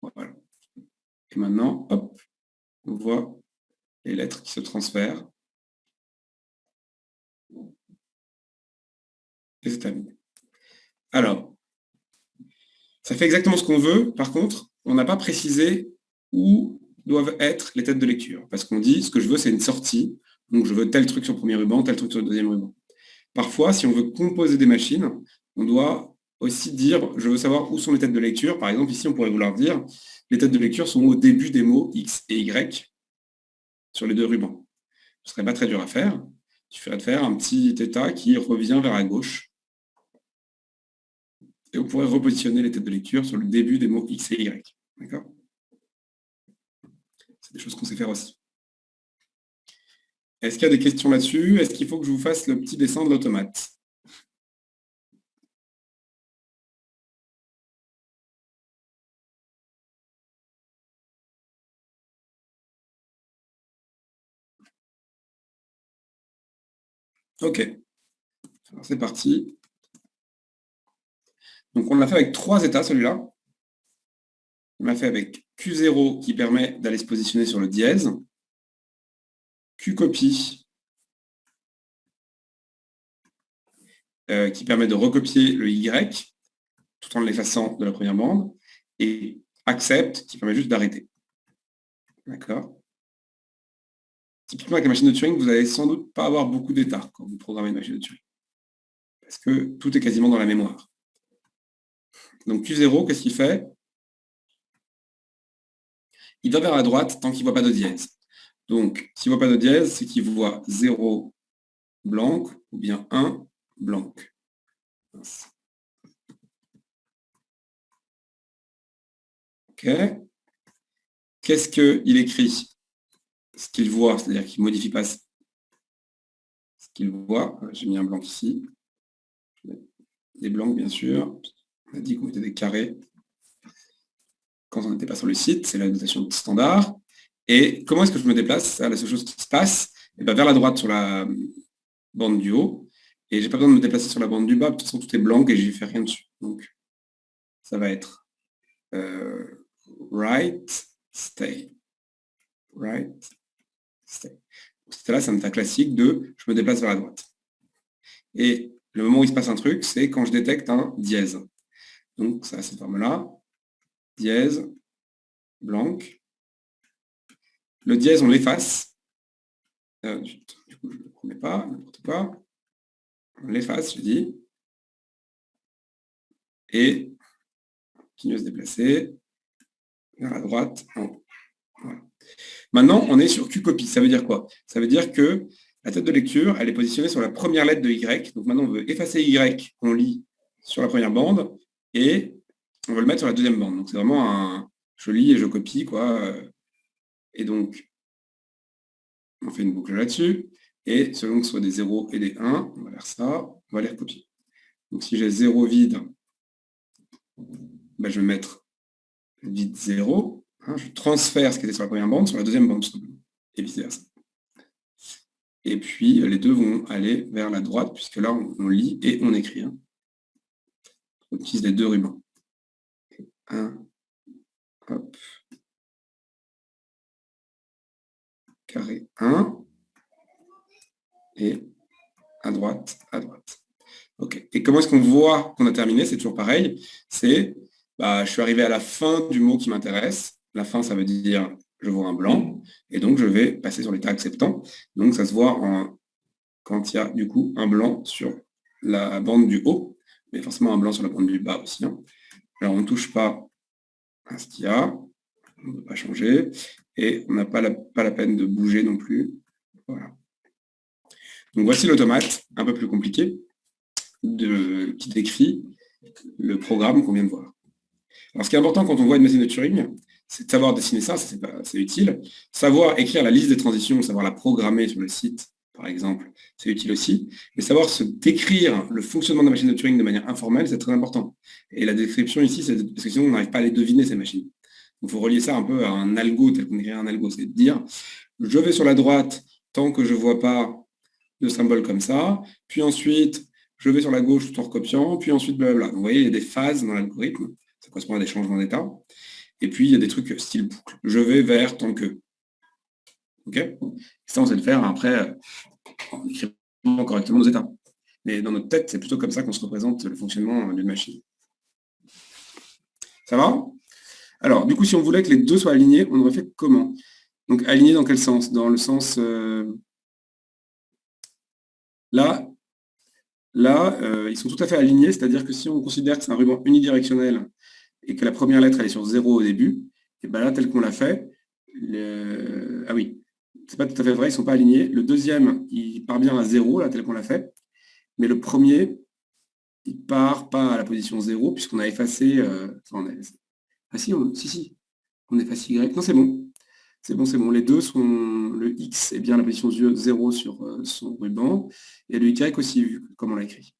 Voilà. Et maintenant, hop, on voit les lettres qui se transfèrent. Et c'est terminé. Alors, ça fait exactement ce qu'on veut. Par contre, on n'a pas précisé où doivent être les têtes de lecture. Parce qu'on dit, ce que je veux, c'est une sortie. Donc, je veux tel truc sur le premier ruban, tel truc sur le deuxième ruban. Parfois, si on veut composer des machines, on doit aussi dire, je veux savoir où sont les têtes de lecture. Par exemple, ici, on pourrait vouloir dire, les têtes de lecture sont au début des mots X et Y sur les deux rubans. Ce ne serait pas très dur à faire. Il suffirait de faire un petit état qui revient vers la gauche. Et on pourrait repositionner les têtes de lecture sur le début des mots X et Y. D'accord? C'est des choses qu'on sait faire aussi. Est-ce qu'il y a des questions là-dessus? Est-ce qu'il faut que je vous fasse le petit dessin de l'automate? Ok. Alors c'est parti. Donc on l'a fait avec 3 états, celui-là. On l'a fait avec Q0 qui permet d'aller se positionner sur le dièse. Q-copie qui permet de recopier le Y tout en l'effaçant de la première bande. Et accept qui permet juste d'arrêter. D'accord? Typiquement avec la machine de Turing, vous n'allez sans doute pas avoir beaucoup d'états quand vous programmez une machine de Turing. Parce que tout est quasiment dans la mémoire. Donc Q0, qu'est-ce qu'il fait? Il va vers la droite tant qu'il ne voit pas de dièse. Donc, s'il ne voit pas de dièse, c'est qu'il voit 0 blanc ou bien 1 blanc. OK. Qu'est-ce qu'il écrit? Ce qu'il voit, c'est-à-dire qu'il ne modifie pas ce qu'il voit. J'ai mis un blanc ici. Des blancs, bien sûr. On a dit qu'on mettait des carrés quand on n'était pas sur le site. C'est la notation standard. Et comment est-ce que je me déplace? La seule chose qui se passe, et bien vers la droite sur la bande du haut. Et j'ai pas besoin de me déplacer sur la bande du bas. De toute façon, tout est blanc et je n'y fais rien dessus. Donc, ça va être Right, stay. Right, stay. Là, c'est un état classique de je me déplace vers la droite. Et le moment où il se passe un truc, c'est quand je détecte un dièse. Donc, ça, cette forme-là, dièse, blanc. Le dièse, on l'efface. Du coup, je ne le promets pas, n'importe quoi. On l'efface, je dis. Et continue à se déplacer vers la droite. Voilà. Maintenant, on est sur Q-copy. Ça veut dire quoi? Ça veut dire que la tête de lecture, elle est positionnée sur la première lettre de Y. Donc maintenant, on veut effacer Y qu'on lit sur la première bande et on veut le mettre sur la deuxième bande. Donc c'est vraiment un je lis et je copie, quoi. Et donc, on fait une boucle là-dessus. Et selon que ce soit des 0 et des 1, on va faire ça, on va les recopier. Donc si j'ai 0 vide, ben, je vais mettre vide 0. Hein, je transfère ce qui était sur la première bande sur la deuxième bande, tout simplement. Et vice-versa. Et puis, les deux vont aller vers la droite, puisque là, on lit et on écrit. Hein. On utilise les deux rubans. 1, hop, carré 1, et à droite, à droite. OK. Et comment est-ce qu'on voit qu'on a terminé? C'est toujours pareil. C'est, je suis arrivé à la fin du mot qui m'intéresse. La fin, ça veut dire, je vois un blanc, et donc je vais passer sur l'état acceptant. Donc ça se voit quand il y a du coup un blanc sur la bande du haut, mais forcément un blanc sur la bande du bas aussi. Hein. Alors on ne touche pas à ce qu'il y a, on ne peut pas changer, et on n'a pas la peine de bouger non plus. Voilà. Donc voici l'automate, un peu plus compliqué, qui décrit le programme qu'on vient de voir. Alors ce qui est important quand on voit une machine de Turing, c'est de savoir dessiner ça, c'est utile. Savoir écrire la liste des transitions, savoir la programmer sur le site, par exemple, c'est utile aussi. Mais savoir se décrire le fonctionnement de la machine de Turing de manière informelle, c'est très important. Et la description ici, c'est parce que sinon on n'arrive pas à les deviner, ces machines. Donc il faut relier ça un peu à un algo, tel qu'on écrit un algo, c'est de dire, je vais sur la droite tant que je ne vois pas de symbole comme ça, puis ensuite, je vais sur la gauche tout en recopiant, puis ensuite, blablabla. Donc, vous voyez, il y a des phases dans l'algorithme, ça correspond à des changements d'état. Et puis, il y a des trucs style boucle. Je vais vers tant que. OK? Et ça, on sait le faire après en écrivant correctement nos états. Mais dans notre tête, c'est plutôt comme ça qu'on se représente le fonctionnement d'une machine. Ça va? Alors, du coup, si on voulait que les deux soient alignés, on aurait fait comment? Donc, alignés dans quel sens? Dans le sens... Là, ils sont tout à fait alignés, c'est-à-dire que si on considère que c'est un ruban unidirectionnel et que la première lettre elle est sur 0 au début, et bien là, tel qu'on l'a fait, ah oui, c'est pas tout à fait vrai, ils ne sont pas alignés. Le deuxième, il part bien à 0, là, tel qu'on l'a fait, mais le premier, il part pas à la position 0, puisqu'on a effacé... Ah si, si, on efface Y. Non, c'est bon. C'est bon, c'est bon. Les deux sont... Le X est bien la position 0 sur son ruban, et le Y aussi, vu comme on l'a écrit.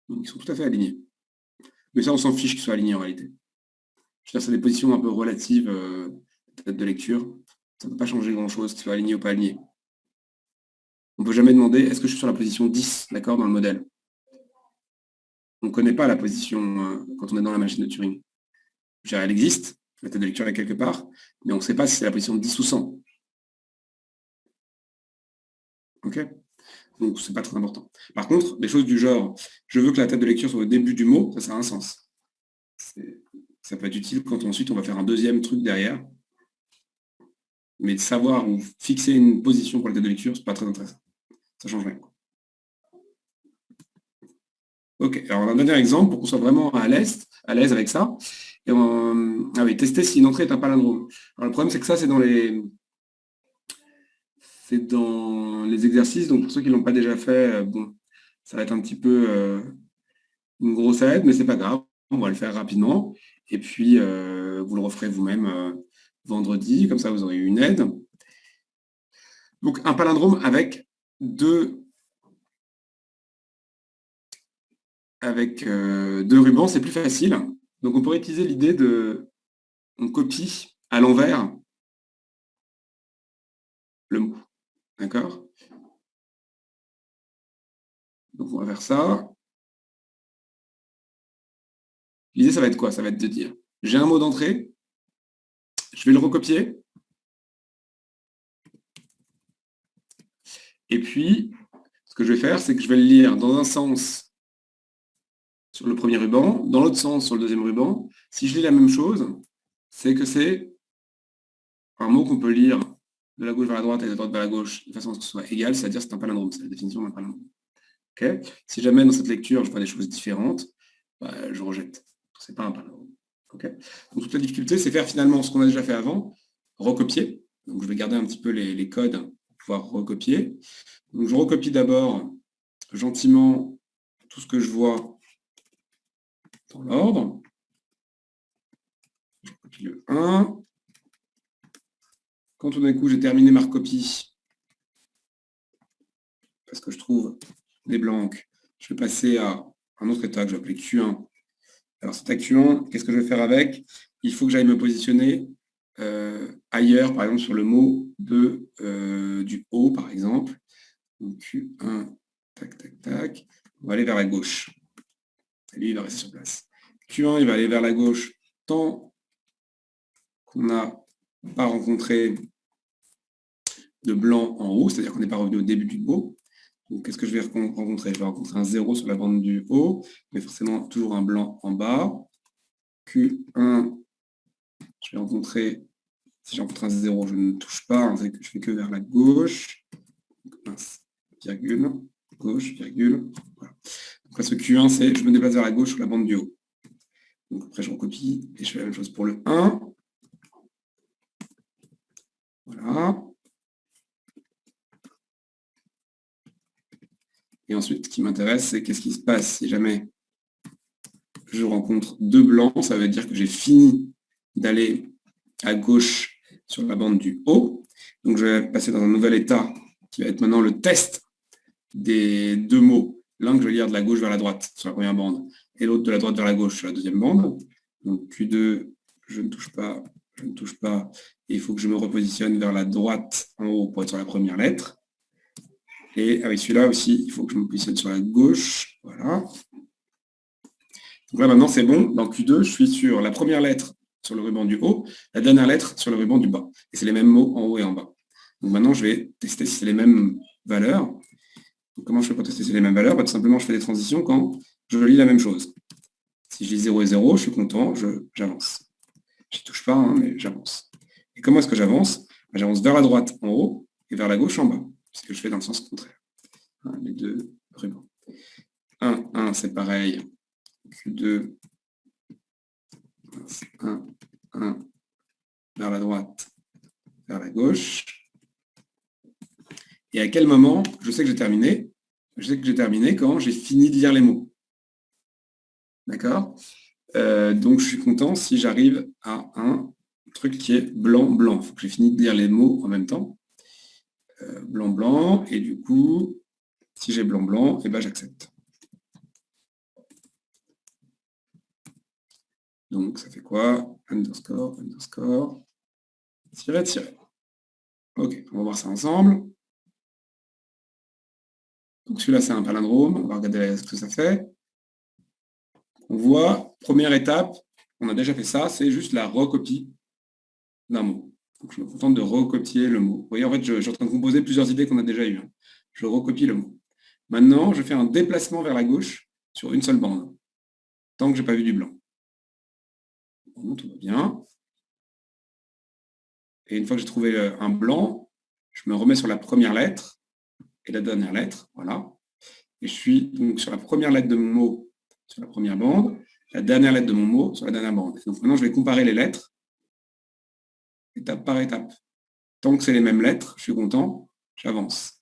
Donc, ils sont tout à fait alignés. Mais ça, on s'en fiche qu'ils soient alignés en réalité. Je veux dire, c'est des positions un peu relatives de lecture. Ça ne peut pas changer grand-chose, qu'ils soient alignés ou pas alignés. On ne peut jamais demander est-ce que je suis sur la position 10, d'accord, dans le modèle. On ne connaît pas la position quand on est dans la machine de Turing. Je veux dire, elle existe, la tête de lecture est quelque part, mais on ne sait pas si c'est la position 10 ou 100. OK? Donc, c'est pas très important. Par contre, des choses du genre, je veux que la tête de lecture soit au début du mot, ça a un sens. Ça peut être utile quand ensuite on va faire un deuxième truc derrière. Mais de savoir ou fixer une position pour la tête de lecture, c'est pas très intéressant. Ça change rien. Ok, alors on a un dernier exemple pour qu'on soit vraiment à l'aise avec ça. Et ah oui, tester si une entrée est un palindrome. Alors le problème, c'est que ça, c'est dans les exercices. Donc pour ceux qui ne l'ont pas déjà fait, bon, ça va être un petit peu une grosse aide, mais c'est pas grave. On va le faire rapidement. Et puis, vous le referez vous-même vendredi. Comme ça, vous aurez eu une aide. Donc un palindrome avec deux deux rubans, c'est plus facile. Donc on pourrait utiliser l'idée on copie à l'envers le mot. D'accord? Donc on va faire ça. L'idée, ça va être quoi? Ça va être de dire, j'ai un mot d'entrée, je vais le recopier. Et puis, ce que je vais faire, c'est que je vais le lire dans un sens sur le premier ruban, dans l'autre sens sur le deuxième ruban. Si je lis la même chose, c'est que c'est un mot qu'on peut lire de la gauche vers la droite et de la droite vers la gauche de façon à ce que ce soit égal, c'est-à-dire c'est un palindrome, c'est la définition d'un palindrome. Okay, si jamais dans cette lecture je vois des choses différentes, bah, je rejette. C'est pas un palindrome. Okay, donc toute la difficulté, c'est faire finalement ce qu'on a déjà fait avant, recopier. Donc je vais garder un petit peu les codes pour pouvoir recopier. Donc je recopie d'abord gentiment tout ce que je vois dans l'ordre. Je recopie le 1. Quand tout d'un coup j'ai terminé ma recopie, parce que je trouve des blancs, je vais passer à un autre état que je vais appeler Q1. Alors cet état Q1, qu'est-ce que je vais faire avec? Il faut que j'aille me positionner ailleurs, par exemple sur le mot du haut, par exemple. Donc Q1, tac, tac, tac. On va aller vers la gauche. Et lui, il va rester sur place. Q1, il va aller vers la gauche tant qu'on n'a pas rencontré de blanc en haut, c'est-à-dire qu'on n'est pas revenu au début du haut. Donc, qu'est-ce que je vais rencontrer? Je vais rencontrer un 0 sur la bande du haut, mais forcément toujours un blanc en bas. Q1, je vais rencontrer, si j'ai rencontré un 0, je ne touche pas, hein, je fais que vers la gauche. Mince, virgule, gauche, virgule. Voilà. Donc là, ce Q1, c'est je me déplace vers la gauche sur la bande du haut. Donc après, je recopie et je fais la même chose pour le 1. Voilà. Et ensuite, ce qui m'intéresse, c'est qu'est-ce qui se passe si jamais je rencontre deux blancs. Ça veut dire que j'ai fini d'aller à gauche sur la bande du haut. Donc, je vais passer dans un nouvel état qui va être maintenant le test des deux mots. L'un que je vais lire de la gauche vers la droite sur la première bande et l'autre de la droite vers la gauche sur la deuxième bande. Donc, Q2, je ne touche pas, je ne touche pas. Et il faut que je me repositionne vers la droite en haut pour être sur la première lettre. Et avec celui-là aussi, il faut que je me positionne sur la gauche. Voilà. Donc là, maintenant, c'est bon. Dans Q2, je suis sur la première lettre sur le ruban du haut, la dernière lettre sur le ruban du bas. Et c'est les mêmes mots en haut et en bas. Donc maintenant, je vais tester si c'est les mêmes valeurs. Donc, comment je fais pour tester si c'est les mêmes valeurs? Tout simplement, je fais des transitions quand je lis la même chose. Si je lis 0 et 0, je suis content, j'avance. Je n'y touche pas, hein, mais j'avance. Et comment est-ce que j'avance? J'avance vers la droite en haut et vers la gauche en bas. C'est ce que je fais dans le sens contraire. Les deux rubans. 1, 1, c'est pareil. Q2, 1, 1, vers la droite, vers la gauche. Et à quel moment je sais que j'ai terminé? Je sais que j'ai terminé quand j'ai fini de lire les mots. D'accord? Donc, je suis content si j'arrive à un truc qui est blanc-blanc. Il faut que j'ai fini de lire les mots en même temps. Blanc-blanc. Et du coup, si j'ai blanc-blanc, eh ben, j'accepte. Donc, ça fait quoi? Underscore, underscore, tiret, tiret. Ok, on va voir ça ensemble. Donc, celui-là, c'est un palindrome. On va regarder ce que ça fait. On voit, première étape, on a déjà fait ça, c'est juste la recopie d'un mot. Donc, je me contente de recopier le mot. Vous voyez, en fait, je suis en train de composer plusieurs idées qu'on a déjà eues. Je recopie le mot. Maintenant, je fais un déplacement vers la gauche sur une seule bande, tant que je n'ai pas vu du blanc. Bon, tout va bien. Et une fois que j'ai trouvé un blanc, je me remets sur la première lettre et la dernière lettre. Voilà. Et je suis donc sur la première lettre de mon mot sur la première bande, la dernière lettre de mon mot sur la dernière bande. Donc maintenant, je vais comparer les lettres, étape par étape. Tant que c'est les mêmes lettres, je suis content, j'avance.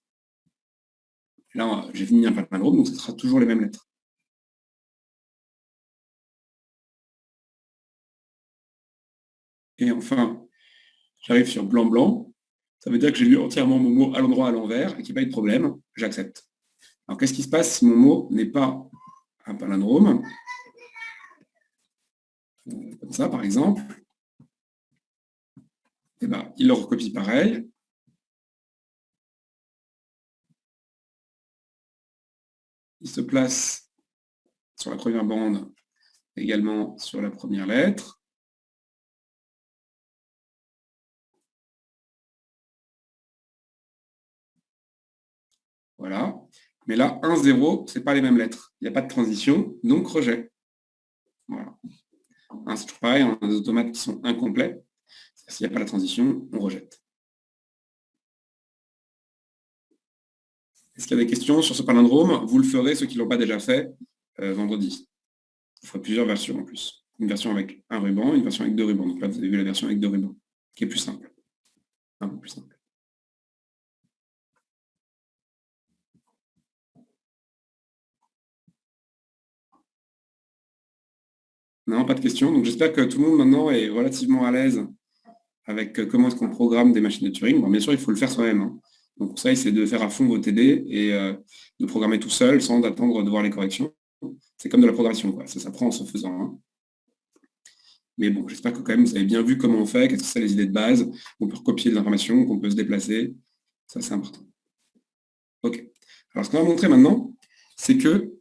Là, j'ai fini un palindrome, donc ce sera toujours les mêmes lettres. Et enfin, j'arrive sur blanc-blanc. Ça veut dire que j'ai lu entièrement mon mot à l'endroit, à l'envers, et qu'il n'y a pas eu de problème. J'accepte. Alors, qu'est-ce qui se passe si mon mot n'est pas un palindrome? Comme ça, par exemple. Eh ben, il le recopie pareil. Il se place sur la première bande, également sur la première lettre. Voilà. Mais là, 1, 0, ce n'est pas les mêmes lettres. Il n'y a pas de transition, donc rejet. Voilà. Hein, c'est toujours pareil, on a des automates qui sont incomplets. S'il n'y a pas la transition, on rejette. Est-ce qu'il y a des questions sur ce palindrome? Vous le ferez, ceux qui ne l'ont pas déjà fait, vendredi. Il faudra plusieurs versions en plus. Une version avec un ruban, une version avec deux rubans. Donc là, vous avez vu la version avec deux rubans, qui est plus simple. Un peu plus simple. Non, pas de questions. Donc j'espère que tout le monde maintenant est relativement à l'aise avec comment est-ce qu'on programme des machines de Turing. Bon, bien sûr, il faut le faire soi-même. Hein. Donc pour ça, c'est de faire à fond vos TD et de programmer tout seul sans attendre de voir les corrections. C'est comme de la programmation, quoi. Ça s'apprend en se faisant. Hein. Mais bon, j'espère que quand même vous avez bien vu comment on fait, qu'est-ce que c'est les idées de base, qu'on peut recopier de l'information, qu'on peut se déplacer. Ça, c'est important. OK. Alors, ce qu'on va montrer maintenant, c'est que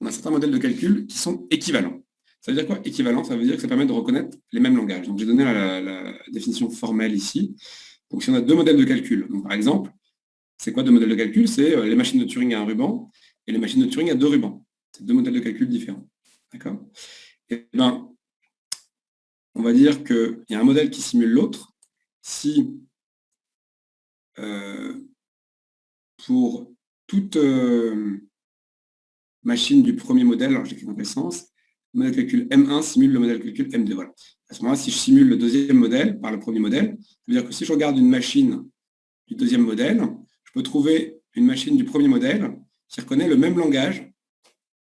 on a certains modèles de calcul qui sont équivalents. Ça veut dire quoi, équivalent? Ça veut dire que ça permet de reconnaître les mêmes langages. Donc, j'ai donné la définition formelle ici. Donc, si on a deux modèles de calcul, donc, par exemple, c'est quoi deux modèles de calcul? C'est les machines de Turing à un ruban et les machines de Turing à deux rubans. C'est deux modèles de calcul différents. D'accord? Et ben, on va dire qu'il y a un modèle qui simule l'autre si pour toute machine du premier modèle, alors j'écris dans quel sens, le modèle de calcul M1 simule le modèle de calcul M2. Voilà. À ce moment-là, si je simule le deuxième modèle par le premier modèle, ça veut dire que si je regarde une machine du deuxième modèle, je peux trouver une machine du premier modèle qui reconnaît le même langage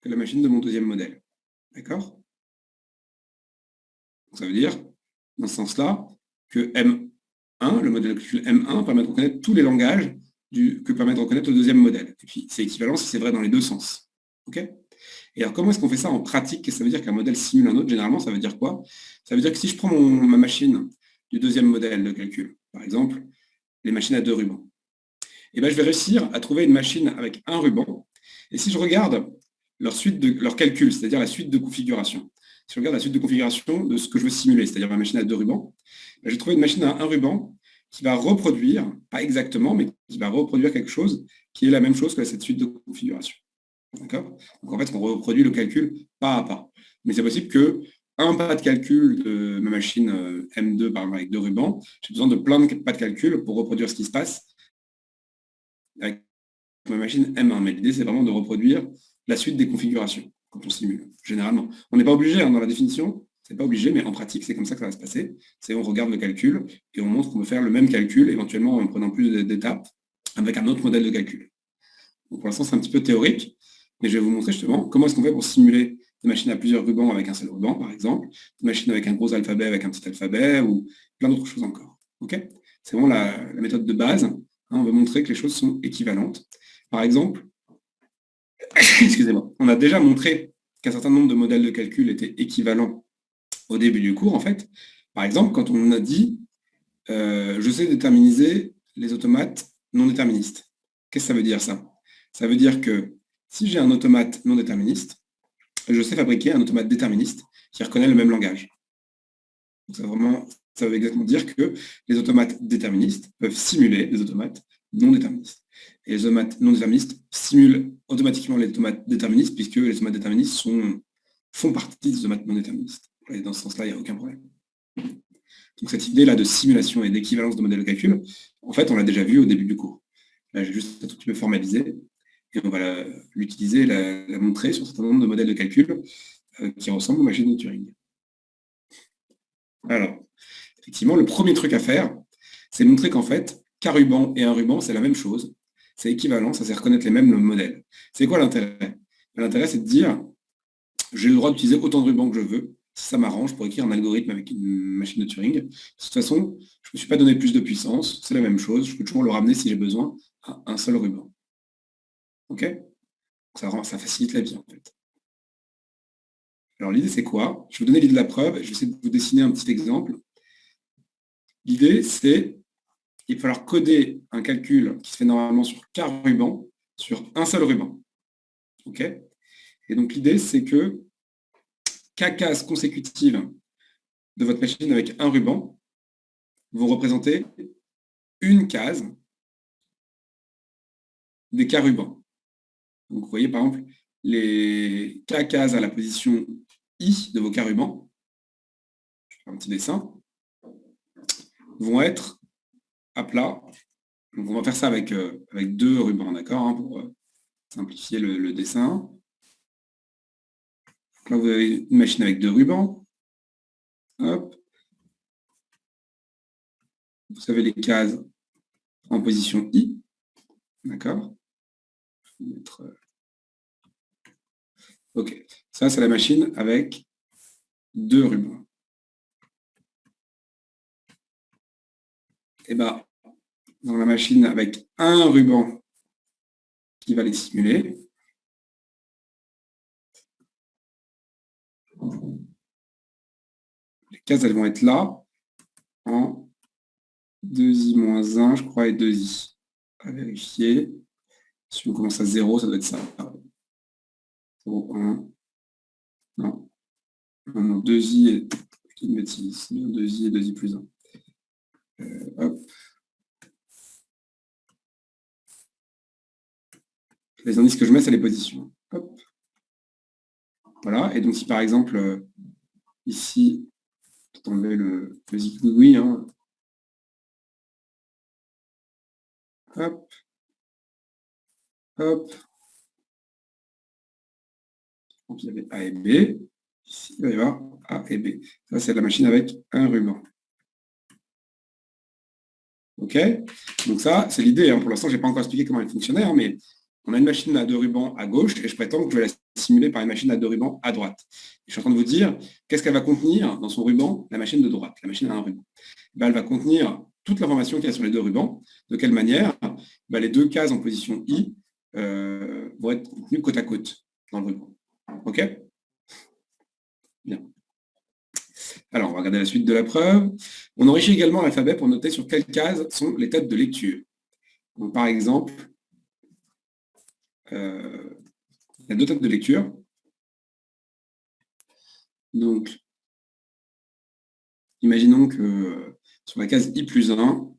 que la machine de mon deuxième modèle. D'accord? Ça veut dire, dans ce sens-là, que M1, le modèle de calcul M1, permet de reconnaître tous les langages que permet de reconnaître le deuxième modèle. Et puis, c'est équivalent si c'est vrai dans les deux sens. OK? Et alors, comment est-ce qu'on fait ça en pratique? Ça veut dire qu'un modèle simule un autre. Généralement, ça veut dire quoi? Ça veut dire que si je prends ma machine du deuxième modèle de calcul, par exemple, les machines à deux rubans, et ben, je vais réussir à trouver une machine avec un ruban. Et si je regarde leur calcul, c'est-à-dire la suite de configuration, si je regarde la suite de configuration de ce que je veux simuler, c'est-à-dire ma machine à deux rubans, ben, je vais trouver une machine à un ruban qui va reproduire, pas exactement, mais qui va reproduire quelque chose qui est la même chose que cette suite de configuration. D'accord? Donc en fait, on reproduit le calcul pas à pas. Mais c'est possible que un pas de calcul de ma machine M2 par exemple avec deux rubans, j'ai besoin de plein de pas de calcul pour reproduire ce qui se passe avec ma machine M1. Mais l'idée, c'est vraiment de reproduire la suite des configurations quand on simule, généralement. On n'est pas obligé dans la définition, c'est pas obligé, mais en pratique, c'est comme ça que ça va se passer. C'est on regarde le calcul et on montre qu'on peut faire le même calcul, éventuellement en prenant plus d'étapes, avec un autre modèle de calcul. Donc pour l'instant, c'est un petit peu théorique, mais je vais vous montrer justement comment est-ce qu'on fait pour simuler des machines à plusieurs rubans avec un seul ruban, par exemple, des machines avec un gros alphabet avec un petit alphabet, ou plein d'autres choses encore. Okay, c'est vraiment la méthode de base. Hein, on veut montrer que les choses sont équivalentes. Par exemple, excusez-moi, on a déjà montré qu'un certain nombre de modèles de calcul étaient équivalents au début du cours, en fait. Par exemple, quand on a dit je sais déterminiser les automates non déterministes. Qu'est-ce que ça veut dire, ça? Ça veut dire que si j'ai un automate non déterministe, je sais fabriquer un automate déterministe qui reconnaît le même langage. Donc ça veut exactement dire que les automates déterministes peuvent simuler les automates non déterministes. Et les automates non déterministes simulent automatiquement les automates déterministes, puisque les automates déterministes font partie des automates non déterministes. Et dans ce sens-là, il n'y a aucun problème. Donc cette idée-là de simulation et d'équivalence de modèles de calcul, en fait, on l'a déjà vu au début du cours. Là, j'ai juste un tout petit peu formalisé et on va l'utiliser, la montrer sur un certain nombre de modèles de calcul qui ressemblent aux machines de Turing. Alors, effectivement, le premier truc à faire, c'est montrer qu'en fait, qu'un ruban et un ruban, c'est la même chose. C'est équivalent, ça sait reconnaître les mêmes modèles. C'est quoi l'intérêt? L'intérêt, c'est de dire, j'ai le droit d'utiliser autant de rubans que je veux, si ça m'arrange pour écrire un algorithme avec une machine de Turing. De toute façon, je ne me suis pas donné plus de puissance, c'est la même chose, je peux toujours le ramener si j'ai besoin à un seul ruban. OK? Ça facilite la vie, en fait. Alors l'idée, c'est quoi? Je vais vous donner l'idée de la preuve, je vais essayer de vous dessiner un petit exemple. L'idée, c'est qu'il va falloir coder un calcul qui se fait normalement sur 4 rubans, sur un seul ruban. OK? Et donc l'idée, c'est que K cases consécutives de votre machine avec un ruban vont représenter une case des K rubans. Donc, vous voyez, par exemple, les K cases à la position I de vos K rubans, je fais un petit dessin, vont être à plat. Donc, on va faire ça avec 2 rubans, d'accord, hein, pour simplifier le dessin. Donc là, vous avez une machine avec 2 rubans. Hop. Vous avez les cases en position I. D'accord. OK. Ça, c'est la machine avec 2 rubans. Et bien, dans la machine avec un ruban qui va les simuler, les cases, elles vont être là, en 2i-1, je crois, et 2i. À vérifier. Si on commence à 0, ça doit être ça. 0, 1. Non. Non, 2i et... Je dis une bêtise. 2i et 2i plus 1. Hop. Les indices que je mets, c'est les positions. Hop. Voilà. Et donc, si par exemple, ici, je vais enlever le zigouigoui, hein. Hop. Hop. Donc, il y avait A et B. Ici, il va y avoir A et B. Ça, c'est la machine avec un ruban. OK? Donc ça, c'est l'idée, hein. Pour l'instant, je n'ai pas encore expliqué comment elle fonctionnait, hein, mais on a une machine à 2 rubans à gauche et je prétends que je vais la simuler par une machine à 2 rubans à droite. Et je suis en train de vous dire, qu'est-ce qu'elle va contenir dans son ruban? La machine de droite, la machine à un ruban. Ben, elle va contenir toute l'information qu'il y a sur les 2 rubans. De quelle manière? Ben, les 2 cases en position I vont être contenues côte à côte dans le ruban. OK? Bien. Alors, on va regarder la suite de la preuve. On enrichit également l'alphabet pour noter sur quelles cases sont les têtes de lecture. Donc, par exemple, il y a 2 têtes de lecture. Donc, imaginons que sur la case I plus 1,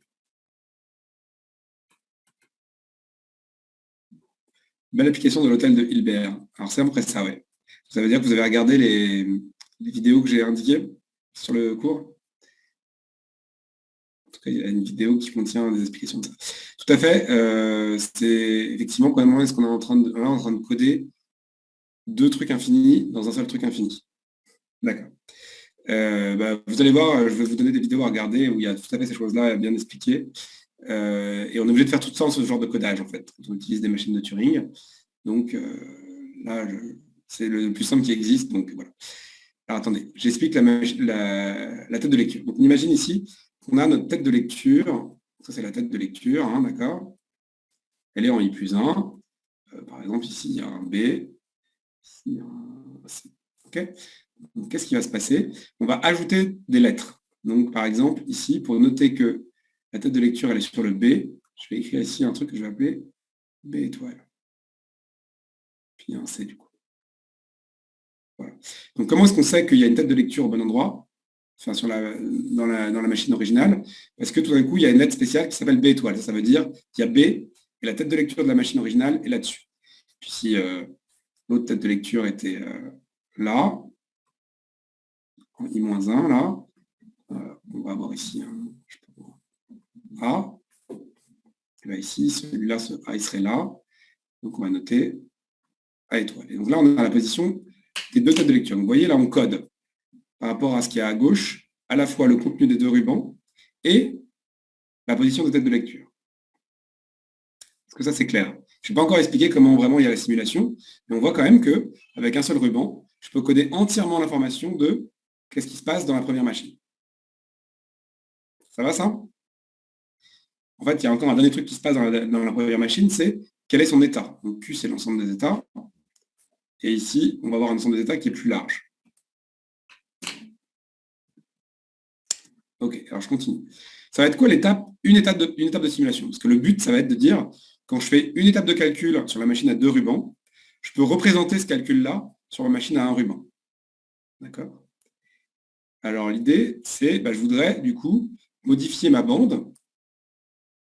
belle application de l'hôtel de Hilbert. Alors, c'est à peu près ça, ouais. Ça veut dire que vous avez regardé les vidéos que j'ai indiquées sur le cours. En tout cas, il y a une vidéo qui contient des explications de ça. Tout à fait. C'est effectivement comment est-ce qu'on est en train de coder 2 trucs infinis dans un seul truc infini. D'accord. Vous allez voir, je vais vous donner des vidéos à regarder où il y a tout à fait ces choses-là bien expliquées. Et on est obligé de faire tout ça en ce genre de codage, en fait, quand on utilise des machines de Turing. Donc là, c'est le plus simple qui existe. Donc voilà. Alors attendez, j'explique la tête de lecture. Donc on imagine ici qu'on a notre tête de lecture. Ça, c'est la tête de lecture, hein, d'accord? Elle est en I plus 1. Par exemple, ici, il y a un B. Ici, il y a un C. OK? Donc, qu'est-ce qui va se passer? On va ajouter des lettres. Donc, par exemple, ici, pour noter que la tête de lecture, elle est sur le B, je vais écrire ici un truc que je vais appeler B étoile. Puis un C, du coup. Voilà. Donc, comment est-ce qu'on sait qu'il y a une tête de lecture au bon endroit? Enfin, dans la machine originale, parce que tout d'un coup, il y a une lettre spéciale qui s'appelle B étoile. Ça veut dire qu'il y a B et la tête de lecture de la machine originale est là-dessus. Puis si l'autre tête de lecture était là, en I-1, là, on va avoir ici un A. Et bien ici, celui-là, ce A, il serait là. Donc on va noter A étoile. Et donc là, on a la position des 2 têtes de lecture. Donc vous voyez, là, on code par rapport à ce qu'il y a à gauche, à la fois le contenu des 2 rubans et la position des têtes de lecture. Est-ce que ça, c'est clair? Je ne vais pas encore expliquer comment vraiment il y a la simulation, mais on voit quand même qu'avec un seul ruban, je peux coder entièrement l'information de qu'est-ce qui se passe dans la première machine. Ça va, ça? En fait, il y a encore un dernier truc qui se passe dans la première machine, c'est quel est son état. Donc Q, c'est l'ensemble des états. Et ici, on va avoir un ensemble des états qui est plus large. OK, alors je continue. Ça va être quoi l'étape? Une étape de simulation. Parce que le but, ça va être de dire, quand je fais une étape de calcul sur la machine à 2 rubans, je peux représenter ce calcul-là sur la machine à 1 ruban. D'accord? Alors l'idée, c'est, je voudrais du coup modifier ma bande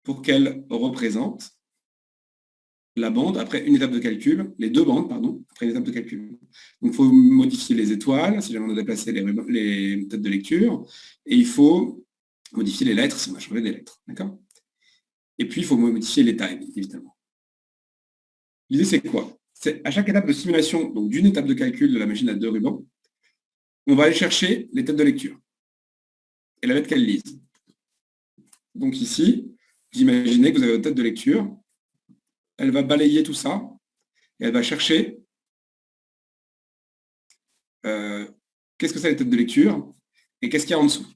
pour qu'elle représente la bande après une étape de calcul, les deux bandes, pardon, après une étape de calcul. Donc, il faut modifier les étoiles, si jamais on a déplacé les têtes de lecture, et il faut modifier les lettres, si on a changé des lettres, d'accord? Et puis, il faut modifier l'état, évidemment. L'idée, c'est quoi? C'est à chaque étape de simulation, donc d'une étape de calcul de la machine à deux rubans, on va aller chercher les têtes de lecture et la mettre qu'elle lise. Donc ici, vous imaginez que vous avez votre tête de lecture, elle va balayer tout ça, et elle va chercher qu'est-ce que c'est les têtes de lecture et qu'est-ce qu'il y a en dessous.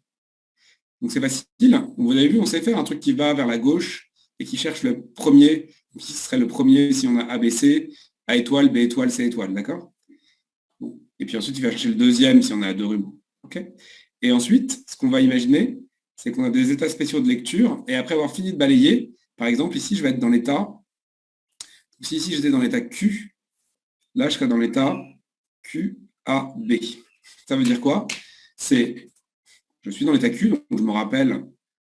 Donc c'est facile. Vous avez vu, on sait faire un truc qui va vers la gauche et qui cherche le premier, qui serait le premier si on a ABC, A étoile, B étoile, C étoile, d'accord? Et puis ensuite, il va chercher le deuxième si on a deux rubans. Okay, et ensuite, ce qu'on va imaginer, c'est qu'on a des états spéciaux de lecture, et après avoir fini de balayer, par exemple, ici, je vais être dans l'état, si ici j'étais dans l'état Q, là, je serais dans l'état QAB. Ça veut dire quoi? C'est, je suis dans l'état Q, donc je me rappelle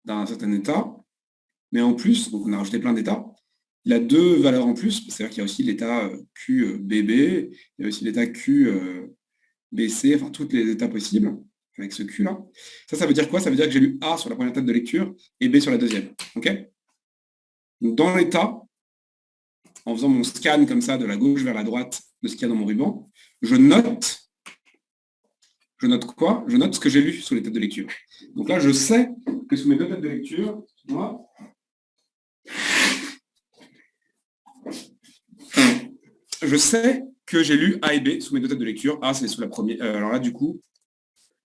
d'un certain état, mais en plus, donc on a rajouté plein d'états, il a deux valeurs en plus, c'est-à-dire qu'il y a aussi l'état QBB, il y a aussi l'état QBC, enfin toutes les états possibles, avec ce Q là. Ça veut dire quoi? Ça veut dire que j'ai lu A sur la première table de lecture et B sur la deuxième. Ok? Donc dans l'état, en faisant mon scan comme ça de la gauche vers la droite de ce qu'il y a dans mon ruban, je note quoi? Je note ce que j'ai lu sur les têtes de lecture. Donc là, je sais que sous mes deux têtes de lecture, je sais que j'ai lu A et B sous mes deux têtes de lecture. A, c'est sous la première. Alors là, du coup,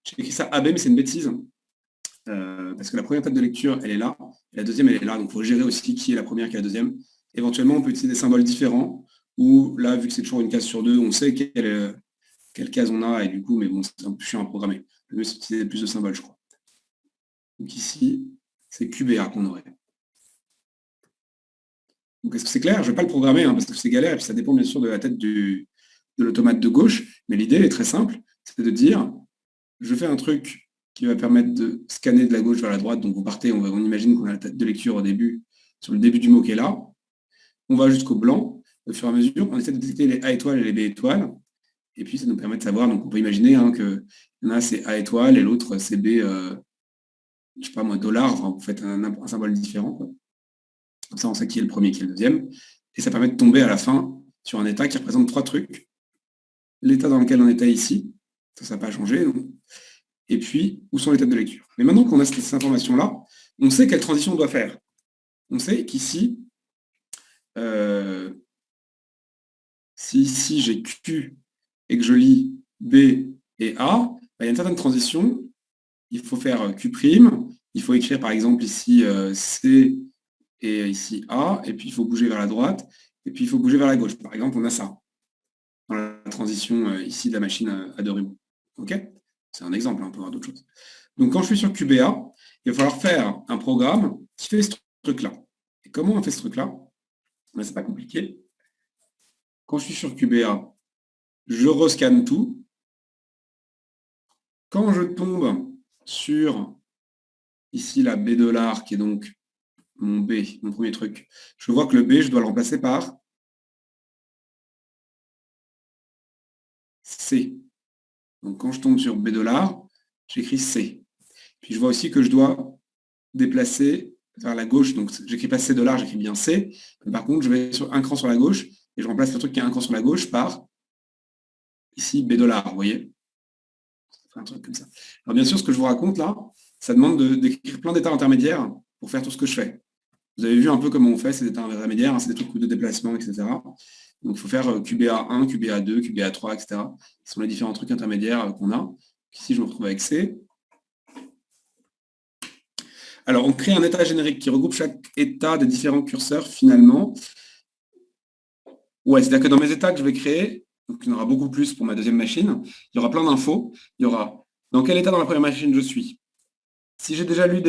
j'ai écrit ça AB, mais c'est une bêtise. Parce que la première tête de lecture, elle est là, et la deuxième, elle est là. Donc, il faut gérer aussi qui est la première, qui est la deuxième. Éventuellement, on peut utiliser des symboles différents, ou là, vu que c'est toujours une case sur deux, on sait quelle case on a, et du coup, mais bon, c'est un peu chiant à programmer. Le mieux, c'est d'utiliser plus de symboles, je crois. Donc ici, c'est QBA qu'on aurait. Donc, est-ce que c'est clair? Je ne vais pas le programmer, parce que c'est galère, et puis ça dépend bien sûr de la tête de l'automate de gauche, mais l'idée est très simple, c'est de dire, je fais un truc qui va permettre de scanner de la gauche vers la droite. Donc vous partez, on imagine qu'on a la tête de lecture au début, sur le début du mot qui est là. On va jusqu'au blanc. Au fur et à mesure, on essaie de détecter les A étoiles et les B étoiles. Et puis ça nous permet de savoir, donc on peut imaginer que il y en a c'est A étoile et l'autre c'est B, je sais pas moi, dollar. Enfin, vous faites un symbole différent, quoi. Comme ça, on sait qui est le premier, qui est le deuxième. Et ça permet de tomber à la fin sur un état qui représente trois trucs. L'état dans lequel on était ici, ça n'a pas changé. Donc, et puis où sont les têtes de lecture. Mais maintenant qu'on a cette information-là, on sait quelle transition on doit faire. On sait qu'ici, si ici j'ai Q et que je lis B et A, il y a une certaine transition. Il faut faire Q', il faut écrire par exemple ici C et ici A, et puis il faut bouger vers la droite, et puis il faut bouger vers la gauche. Par exemple, on a ça dans la transition ici de la machine à deux rubans. Ok? C'est un exemple, on peut avoir d'autres choses. Donc quand je suis sur QBA, il va falloir faire un programme qui fait ce truc-là. Et comment on fait ce truc-là? Ben, c'est pas compliqué. Quand je suis sur QBA, je rescanne tout. Quand je tombe sur ici la B $, qui est donc mon B, mon premier truc, je vois que le B, je dois le remplacer par C. Donc quand je tombe sur B $, j'écris C. Puis je vois aussi que je dois déplacer vers la gauche. Donc j'écris pas C $, j'écris bien C. Mais par contre, je vais sur un cran sur la gauche et je remplace le truc qui a un cran sur la gauche par ici B $, vous voyez? Un truc comme ça. Alors bien sûr, ce que je vous raconte là, ça demande d'écrire plein d'états intermédiaires pour faire tout ce que je fais. Vous avez vu un peu comment on fait ces états intermédiaires, c'est des trucs de déplacement, etc. Donc il faut faire QBA1, QBA2, QBA3, etc. Ce sont les différents trucs intermédiaires qu'on a. Ici, je me retrouve avec C. Alors, on crée un état générique qui regroupe chaque état des différents curseurs finalement. Ouais, c'est-à-dire que dans mes états que je vais créer, donc il y en aura beaucoup plus pour ma deuxième machine, il y aura plein d'infos. Il y aura dans quel état dans la première machine je suis. Si j'ai déjà lu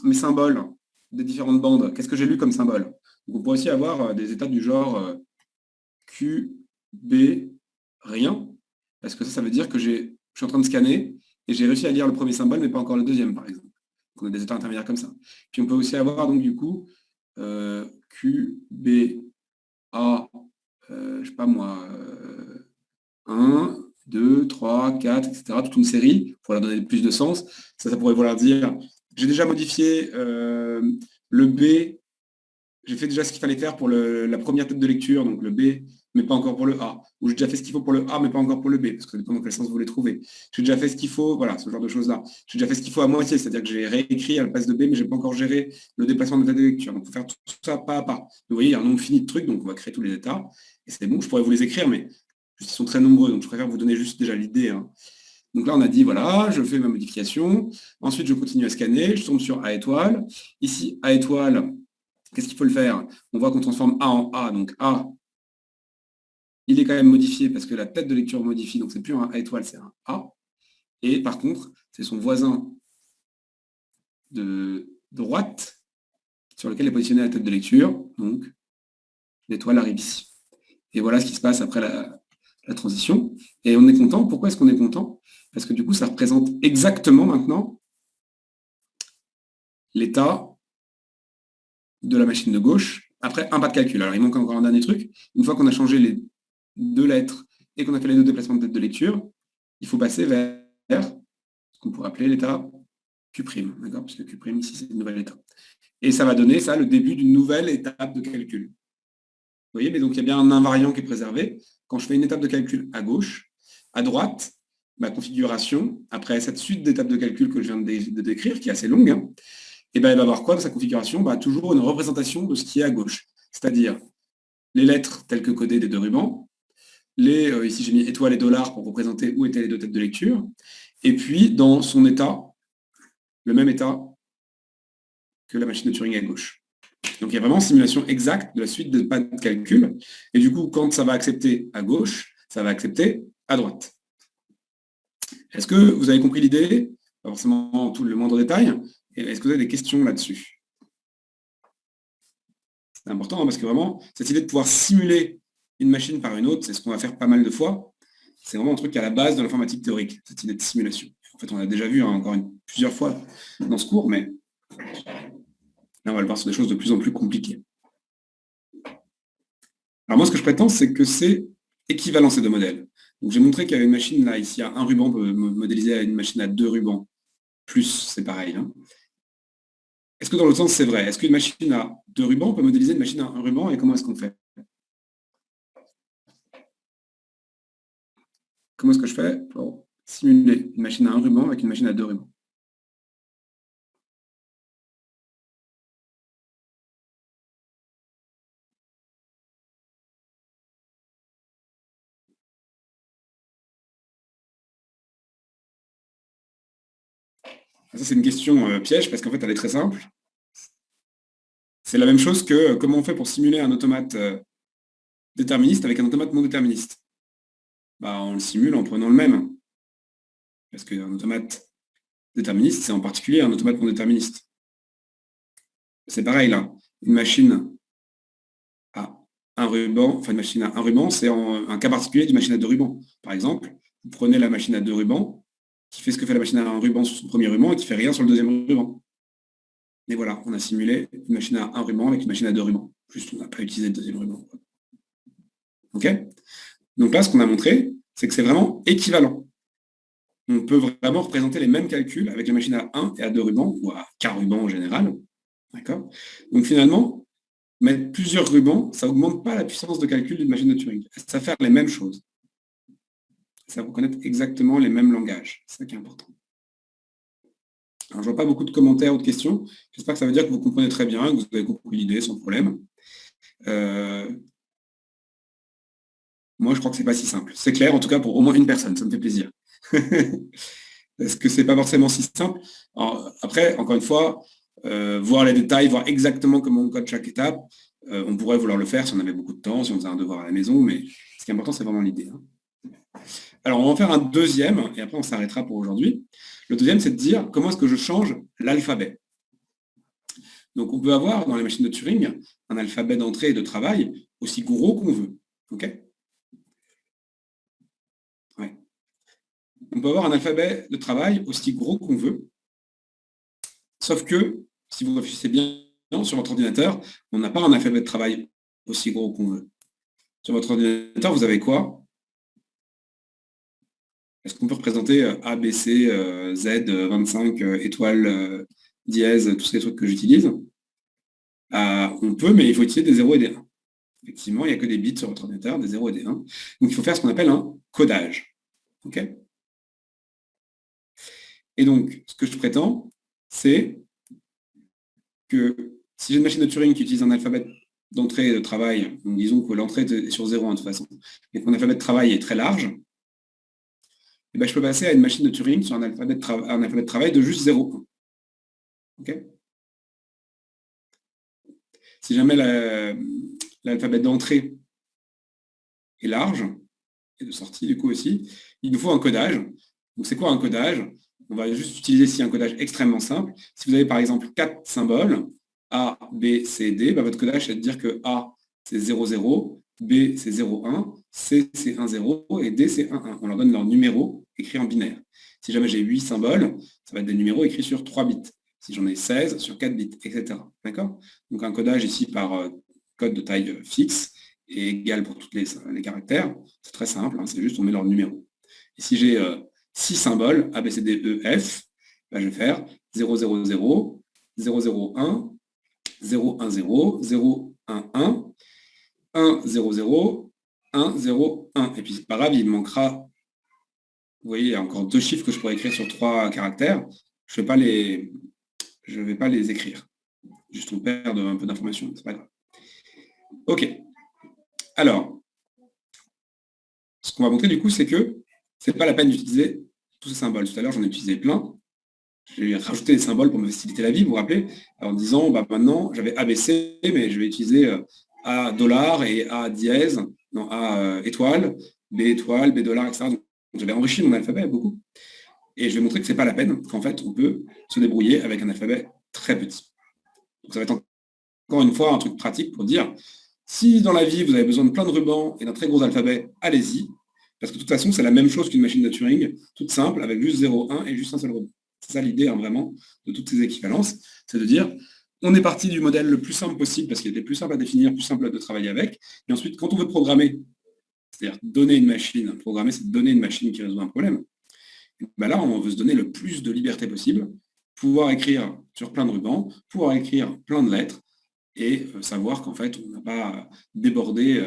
mes symboles des différentes bandes, qu'est-ce que j'ai lu comme symbole? Donc, on pourrait aussi avoir des états du genre Q, B, rien, parce que ça veut dire que je suis en train de scanner et j'ai réussi à lire le premier symbole, mais pas encore le deuxième, par exemple. Donc, on a des états intermédiaires comme ça. Puis on peut aussi avoir donc du coup Q, B, A, je sais pas moi, 1, 2, 3, 4, etc., toute une série, pour leur donner plus de sens. Ça pourrait vouloir dire, j'ai déjà modifié le B, j'ai fait déjà ce qu'il fallait faire pour la première tête de lecture, donc le B, mais pas encore pour le A. Ou j'ai déjà fait ce qu'il faut pour le A, mais pas encore pour le B, parce que ça dépend dans quel sens vous les trouvez. J'ai déjà fait ce qu'il faut, voilà, ce genre de choses-là. J'ai déjà fait ce qu'il faut à moitié, c'est-à-dire que j'ai réécrit à la place de B, mais j'ai pas encore géré le déplacement de tête de lecture. Donc, il faut faire tout ça pas à pas. Vous voyez, il y a un nombre fini de trucs, donc on va créer tous les états. Et c'est bon, je pourrais vous les écrire, mais ils sont très nombreux, donc je préfère vous donner juste déjà l'idée, hein. Donc là, on a dit, voilà, je fais ma modification. Ensuite, je continue à scanner. Je tombe sur A étoile. Ici, A étoile, qu'est-ce qu'il faut le faire? On voit qu'on transforme A en A. Donc A, il est quand même modifié parce que la tête de lecture modifie. Donc c'est plus un A étoile, c'est un A. Et par contre, c'est son voisin de droite sur lequel est positionnée la tête de lecture. Donc l'étoile arrive ici. Et voilà ce qui se passe après la transition. Et on est content. Pourquoi est-ce qu'on est content? Parce que du coup, ça représente exactement maintenant l'état de la machine de gauche après un pas de calcul. Alors, il manque encore un dernier truc. Une fois qu'on a changé les deux lettres et qu'on a fait les deux déplacements de tête de lecture, il faut passer vers ce qu'on pourrait appeler l'état Q', d'accord? Puisque Q' ici, c'est une nouvelle étape. Et ça va donner ça le début d'une nouvelle étape de calcul. Vous voyez, mais donc il y a bien un invariant qui est préservé. Quand je fais une étape de calcul à gauche, à droite, ma configuration, après cette suite d'étapes de calcul que je viens de décrire, qui est assez longue, hein, et ben, elle va avoir quoi dans sa configuration? Toujours une représentation de ce qui est à gauche, c'est-à-dire les lettres telles que codées des deux rubans, ici j'ai mis étoile et dollar pour représenter où étaient les deux têtes de lecture, et puis dans son état, le même état que la machine de Turing à gauche. Donc il y a vraiment une simulation exacte de la suite de pas de calcul, et du coup quand ça va accepter à gauche, ça va accepter à droite. Est-ce que vous avez compris l'idée? Pas forcément tout le moindre détail. Est-ce que vous avez des questions là-dessus? C'est important, hein, parce que vraiment, cette idée de pouvoir simuler une machine par une autre, c'est ce qu'on va faire pas mal de fois. C'est vraiment un truc à la base de l'informatique théorique, cette idée de simulation. En fait, on l'a déjà vu, hein, encore plusieurs fois dans ce cours, mais là, on va le voir sur des choses de plus en plus compliquées. Alors moi, ce que je prétends, c'est que c'est équivalent ces deux modèles. Donc j'ai montré qu'il y avait une machine là, ici, à un ruban peut modéliser à une machine à deux rubans. Plus, c'est pareil, hein. Est-ce que dans l'autre sens, c'est vrai? Est-ce qu'une machine à deux rubans peut modéliser une machine à un ruban et comment est-ce qu'on fait? Comment est-ce que je fais pour simuler une machine à un ruban avec une machine à deux rubans? Ça, c'est une question piège parce qu'en fait, elle est très simple. C'est la même chose que comment on fait pour simuler un automate déterministe avec un automate non déterministe. On le simule en prenant le même. Parce qu'un automate déterministe, c'est en particulier un automate non déterministe. C'est pareil là. Une machine à un ruban, enfin une machine à un ruban, c'est un cas particulier d'une machine à deux rubans. Par exemple, vous prenez la machine à deux rubans, qui fait ce que fait la machine à un ruban sur son premier ruban et qui fait rien sur le deuxième ruban. Et voilà, on a simulé une machine à un ruban avec une machine à deux rubans. Juste, on n'a pas utilisé le deuxième ruban. OK? Donc là, ce qu'on a montré, c'est que c'est vraiment équivalent. On peut vraiment représenter les mêmes calculs avec les machines à 1 et à 2 rubans, ou à K rubans en général. D'accord? Donc finalement, mettre plusieurs rubans, ça n'augmente pas la puissance de calcul d'une machine de Turing. Ça va faire les mêmes choses. Ça va reconnaître exactement les mêmes langages. C'est ça qui est important. Alors, je ne vois pas beaucoup de commentaires ou de questions. J'espère que ça veut dire que vous comprenez très bien, que vous avez compris l'idée sans problème. Moi, je crois que c'est pas si simple. C'est clair, en tout cas, pour au moins une personne, ça me fait plaisir. Est-ce que c'est pas forcément si simple? Alors, après, encore une fois, voir les détails, voir exactement comment on code chaque étape, on pourrait vouloir le faire si on avait beaucoup de temps, si on faisait un devoir à la maison, mais ce qui est important, c'est vraiment l'idée, hein. Alors, on va en faire un deuxième, et après, on s'arrêtera pour aujourd'hui. Le deuxième, c'est de dire comment est-ce que je change l'alphabet. Donc, on peut avoir dans les machines de Turing un alphabet d'entrée et de travail aussi gros qu'on veut. OK? Ouais. On peut avoir un alphabet de travail aussi gros qu'on veut, sauf que, si vous réfléchissez bien sur votre ordinateur, on n'a pas un alphabet de travail aussi gros qu'on veut. Sur votre ordinateur, vous avez quoi? Est-ce qu'on peut représenter A, B, C, Z, 25, étoile, dièse, tous ces trucs que j'utilise? On peut, mais il faut utiliser des 0 et des 1. Effectivement, il n'y a que des bits sur votre ordinateur, des 0 et des 1. Donc il faut faire ce qu'on appelle un codage. OK? Et donc, ce que je prétends, c'est que si j'ai une machine de Turing qui utilise un alphabet d'entrée et de travail, donc disons que l'entrée est sur 0 de toute façon, et que mon alphabet de travail est très large, et ben, je peux passer à une machine de Turing sur un alphabet de travail de juste 0,1. OK? Si jamais l'alphabet d'entrée est large, et de sortie du coup aussi, il nous faut un codage. Donc c'est quoi un codage? On va juste utiliser ici un codage extrêmement simple. Si vous avez par exemple 4 symboles, A, B, C, D, bah, votre codage c'est de dire que A c'est 0, 0, B c'est 0, 1, C c'est 1, 0 et D c'est 1, 1. On leur donne leur numéro écrit en binaire. Si jamais j'ai 8 symboles, ça va être des numéros écrits sur 3 bits. Si j'en ai 16, sur 4 bits, etc. D'accord? Donc un codage ici par code de taille fixe est égal pour tous les caractères. C'est très simple, hein, c'est juste on met leur numéro. Et si j'ai 6 symboles, A, B, C, D, E, F, ben, je vais faire 0, 0, 0, 0, 0, 1, 0, 1, 0, 0, 1, 1, 1, 0, 0, 1, 0, 1. Et puis c'est pas grave, il manquera, vous voyez, il y a encore 2 chiffres que je pourrais écrire sur 3 caractères. Je ne vais pas les écrire. Juste on perd un peu d'informations, c'est pas grave. Ok. Alors, ce qu'on va montrer du coup, c'est que c'est pas la peine d'utiliser tous ces symboles. Tout à l'heure, j'en ai utilisé plein. J'ai rajouté des symboles pour me faciliter la vie, vous vous rappelez, en disant, bah, maintenant, j'avais ABC, mais je vais utiliser A dollar et A dièse, non, A étoile, B dollar, etc. Donc, j'avais enrichi mon alphabet beaucoup. Et je vais montrer que ce n'est pas la peine, qu'en fait, on peut se débrouiller avec un alphabet très petit. Donc, ça va être encore une fois un truc pratique pour dire, si dans la vie, vous avez besoin de plein de rubans et d'un très gros alphabet, allez-y. Parce que de toute façon, c'est la même chose qu'une machine de Turing, toute simple, avec juste 0, 1 et juste un seul ruban. C'est ça l'idée, hein, vraiment, de toutes ces équivalences. C'est de dire, on est parti du modèle le plus simple possible, parce qu'il était plus simple à définir, plus simple de travailler avec. Et ensuite, quand on veut programmer, c'est-à-dire donner une machine, programmer, c'est donner une machine qui résout un problème. Ben là, on veut se donner le plus de liberté possible, pouvoir écrire sur plein de rubans, pouvoir écrire plein de lettres, et savoir qu'en fait, on n'a pas débordé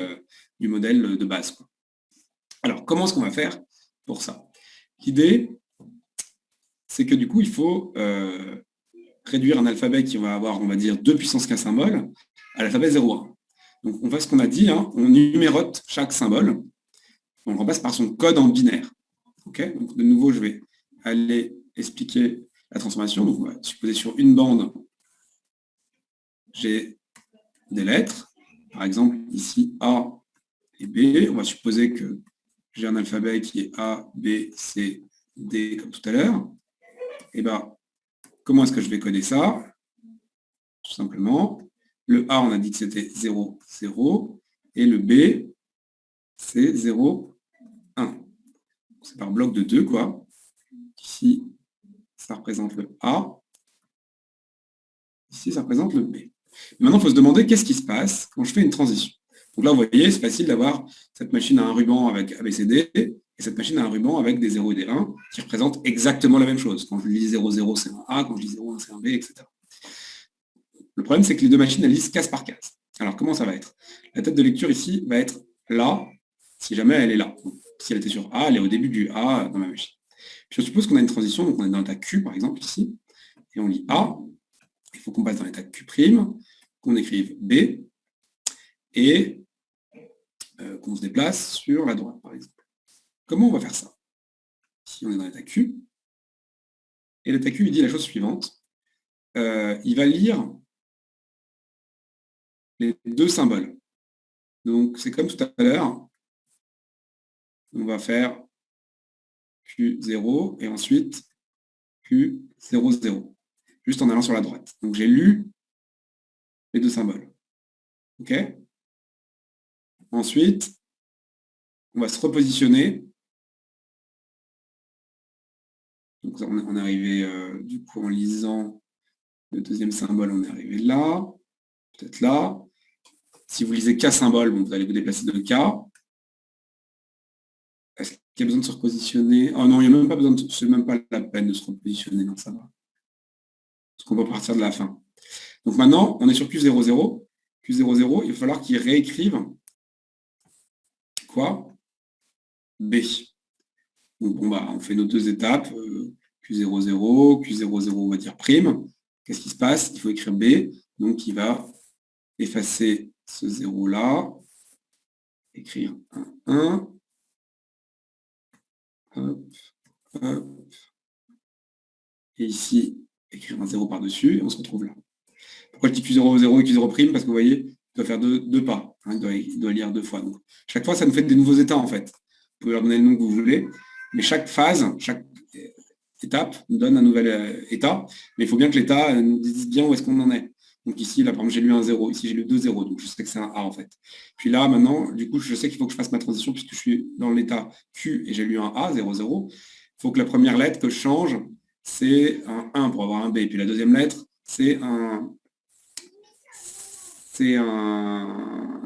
du modèle de base, quoi. Alors, comment est-ce qu'on va faire pour ça? L'idée, c'est que du coup, il faut réduire un alphabet qui va avoir, on va dire, 2 puissance 15 symboles à l'alphabet 0,1. Donc, on fait ce qu'on a dit, hein, on numérote chaque symbole, on le remplace par son code en binaire. Okay, donc, de nouveau, je vais aller expliquer la transformation. Donc, on va supposer sur une bande, j'ai des lettres. Par exemple, ici, A et B. On va supposer que j'ai un alphabet qui est A, B, C, D, comme tout à l'heure. Et bien, comment est-ce que je vais coder ça? Tout simplement, le A, on a dit que c'était 0, 0, et le B, c'est 0, 1. C'est par bloc de 2, quoi. Ici, ça représente le A. Ici, ça représente le B. Maintenant, il faut se demander qu'est-ce qui se passe quand je fais une transition. Donc là, vous voyez, c'est facile d'avoir cette machine à un ruban avec ABCD et cette machine à un ruban avec des 0 et des 1 qui représentent exactement la même chose. Quand je lis 0, 0, c'est un A, quand je lis 0, 1, c'est un B, etc. Le problème, c'est que les deux machines, elles lisent case par case. Alors, comment ça va être? La tête de lecture ici va être là, si jamais elle est là. Donc, si elle était sur A, elle est au début du A dans ma machine. Puis je suppose qu'on a une transition, donc on est dans l'état Q, par exemple, ici, et on lit A. Il faut qu'on passe dans l'état Q', qu'on écrive B, et qu'on se déplace sur la droite, par exemple. Comment on va faire ça? Si on est dans l'état Q, et l'état Q, il dit la chose suivante. Il va lire les deux symboles. Donc, c'est comme tout à l'heure. On va faire Q0 et ensuite Q0, 0. Juste en allant sur la droite. Donc, j'ai lu les deux symboles. OK? Ensuite, on va se repositionner. Donc, on est arrivé, du coup, en lisant le deuxième symbole, on est arrivé là, peut-être là. Si vous lisez K symbole, bon, vous allez vous déplacer de K. Est-ce qu'il y a besoin de se repositionner? Oh non, il n'y a même pas besoin c'est même pas la peine de se repositionner, non, ça va. Parce qu'on va partir de la fin. Donc maintenant, on est sur Q00. Q00, il va falloir qu'il réécrive quoi? B. Donc bon, bah, on fait nos deux étapes, Q00, Q00, on va dire prime. Qu'est-ce qui se passe? Il faut écrire B, donc il va effacer ce 0 là, écrire un 1, hop, hop, et ici, écrire un 0 par-dessus, et on se retrouve là. Pourquoi je dis Q00 et Q0'? Parce que vous voyez, il doit faire deux pas, hein, il doit lire deux fois. Donc, chaque fois, ça nous fait des nouveaux états en fait. Vous pouvez leur donner le nom que vous voulez, mais chaque phase, chaque étape nous donne un nouvel état, mais il faut bien que l'état nous dise bien où est-ce qu'on en est. Donc ici, là, par exemple, j'ai lu un 0, ici j'ai lu 2 0, donc je sais que c'est un A en fait. Puis là, maintenant, du coup, je sais qu'il faut que je fasse ma transition puisque je suis dans l'état Q et j'ai lu un A, 0, 0. Il faut que la première lettre que je change, c'est un 1 pour avoir un B. Et puis la deuxième lettre, c'est un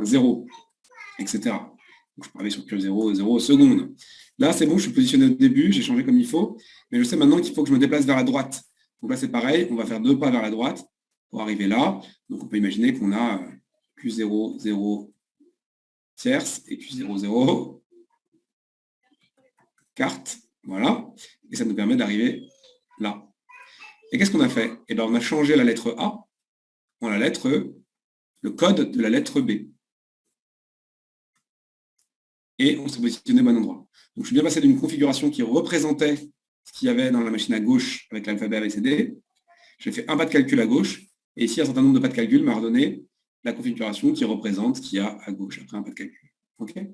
0, etc. Donc je peux aller sur Q0, 0 secondes. Là, c'est bon, je suis positionné au début, j'ai changé comme il faut, mais je sais maintenant qu'il faut que je me déplace vers la droite. Donc là, c'est pareil, on va faire 2 pas vers la droite pour arriver là. Donc on peut imaginer qu'on a Q0, 0 tierce et Q0, 0 quarte. Voilà. Et ça nous permet d'arriver là. Et qu'est-ce qu'on a fait? Eh bien, on a changé la lettre A en le code de la lettre B. Et on s'est positionné au bon endroit. Donc je suis bien passé d'une configuration qui représentait ce qu'il y avait dans la machine à gauche avec l'alphabet ABCD. J'ai fait un pas de calcul à gauche, et ici un certain nombre de pas de calcul m'a redonné la configuration qui représente ce qu'il y a à gauche après un pas de calcul. Okay,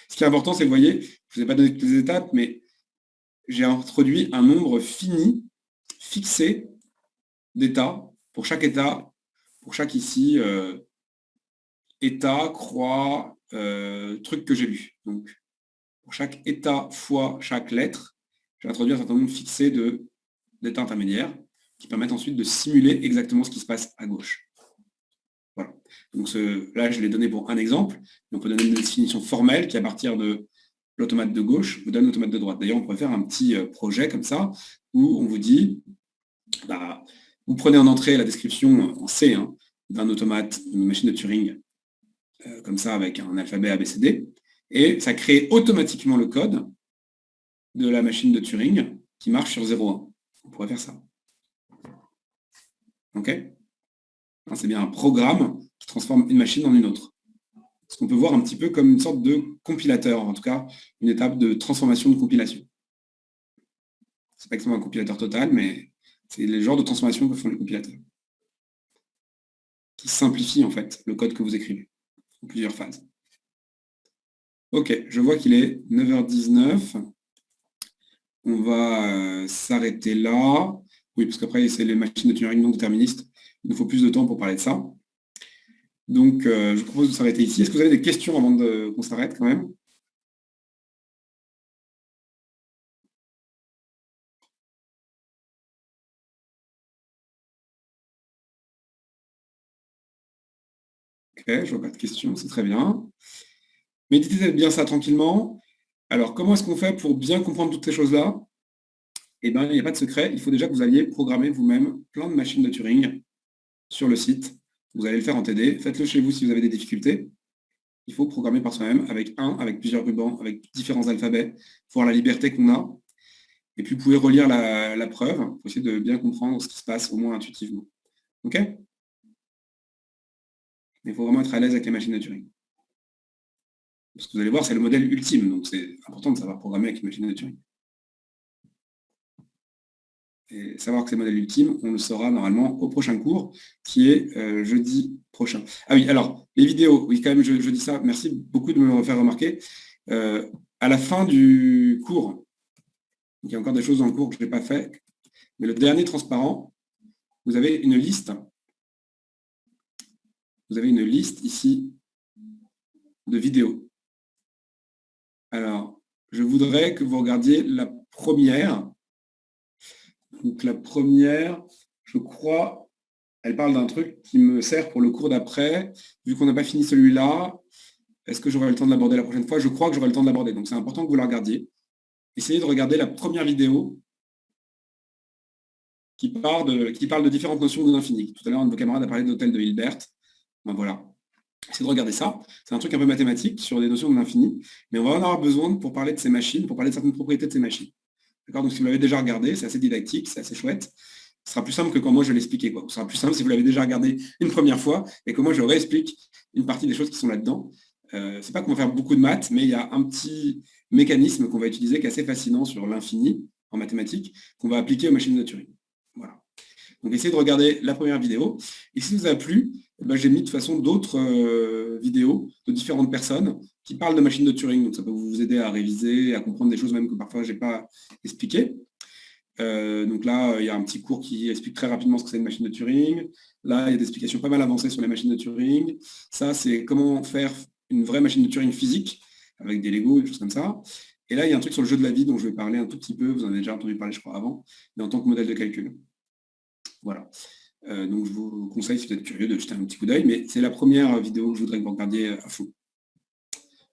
ce qui est important, c'est que vous voyez, je ne vous ai pas donné toutes les étapes, mais j'ai introduit un nombre fini, fixé d'états pour chaque état, pour chaque ici état, croix, truc que j'ai lu. Donc, pour chaque état fois chaque lettre, j'ai introduit un certain nombre fixé d'états intermédiaires qui permettent ensuite de simuler exactement ce qui se passe à gauche. Voilà. Donc là, je l'ai donné pour un exemple, mais on peut donner une définition formelle qui, à partir de l'automate de gauche, vous donne l'automate de droite. D'ailleurs, on pourrait faire un petit projet comme ça, où on vous dit, bah, vous prenez en entrée la description en C d'un automate, d'une machine de Turing, comme ça, avec un alphabet ABCD, et ça crée automatiquement le code de la machine de Turing qui marche sur 0,1. On pourrait faire ça. OK? C'est bien un programme qui transforme une machine en une autre. Ce qu'on peut voir un petit peu comme une sorte de compilateur, en tout cas une étape de transformation de compilation. C'est pas exactement un compilateur total, mais c'est le genre de transformation que font les compilateurs. Qui simplifie en fait le code que vous écrivez en plusieurs phases. Ok, je vois qu'il est 9h19. On va s'arrêter là. Oui, parce qu'après, c'est les machines de Turing non déterministes. Il nous faut plus de temps pour parler de ça. Donc, je vous propose de s'arrêter ici. Est-ce que vous avez des questions avant qu'on s'arrête quand même? Ok, je vois pas de questions, c'est très bien. Méditez bien ça tranquillement. Alors, comment est-ce qu'on fait pour bien comprendre toutes ces choses-là? Eh bien, il n'y a pas de secret. Il faut déjà que vous alliez programmer vous-même plein de machines de Turing sur le site. Vous allez le faire en TD. Faites-le chez vous si vous avez des difficultés. Il faut programmer par soi-même avec plusieurs rubans, avec différents alphabets, voir la liberté qu'on a. Et puis, vous pouvez relire la preuve pour essayer de bien comprendre ce qui se passe, au moins intuitivement. OK? Mais il faut vraiment être à l'aise avec les machines de Turing. Parce que vous allez voir, c'est le modèle ultime. Donc, c'est important de savoir programmer avec une machine de Turing. Et savoir que c'est le modèle ultime, on le saura normalement au prochain cours, qui est jeudi prochain. Ah oui, alors, les vidéos, oui, quand même, je dis ça, merci beaucoup de me le faire remarquer. À la fin du cours, il y a encore des choses dans le cours que je n'ai pas fait, mais le dernier transparent, vous avez une liste. Vous avez une liste ici de vidéos. Alors, je voudrais que vous regardiez la première. Donc la première, je crois, Elle parle d'un truc qui me sert pour le cours d'après. Vu qu'on n'a pas fini celui-là, est-ce que j'aurai le temps de l'aborder la prochaine fois? Je crois que j'aurai le temps de l'aborder. Donc c'est important que vous la regardiez. Essayez de regarder la première vidéo qui parle de différentes notions de l'infini. Tout à l'heure, un de vos camarades a parlé de l'hôtel de Hilbert. Ben voilà. Essayez de regarder ça. C'est un truc un peu mathématique sur des notions de l'infini. Mais on va en avoir besoin pour parler de ces machines, pour parler de certaines propriétés de ces machines. D'accord? Donc si vous l'avez déjà regardé, c'est assez didactique, c'est assez chouette. Ce sera plus simple que quand moi je l'expliquais. Ce sera plus simple si vous l'avez déjà regardé une première fois et que moi je réexplique une partie des choses qui sont là-dedans. C'est pas qu'on va faire beaucoup de maths, mais il y a un petit mécanisme qu'on va utiliser qui est assez fascinant sur l'infini en mathématiques, qu'on va appliquer aux machines de Turing. Voilà. Donc essayez de regarder la première vidéo. Et si ça vous a plu, j'ai mis de toute façon d'autres vidéos de différentes personnes qui parlent de machines de Turing. Donc ça peut vous aider à réviser, à comprendre des choses même que parfois je n'ai pas expliquées. Donc là, il y a un petit cours qui explique très rapidement ce que c'est une machine de Turing. Là, il y a des explications pas mal avancées sur les machines de Turing. Ça, c'est comment faire une vraie machine de Turing physique, avec des Lego et des choses comme ça. Et là, il y a un truc sur le jeu de la vie dont je vais parler un tout petit peu. Vous en avez déjà entendu parler, je crois, avant, mais en tant que modèle de calcul. Voilà. Donc je vous conseille, si vous êtes curieux, de jeter un petit coup d'œil, mais c'est la première vidéo que je voudrais que vous regardiez à fond.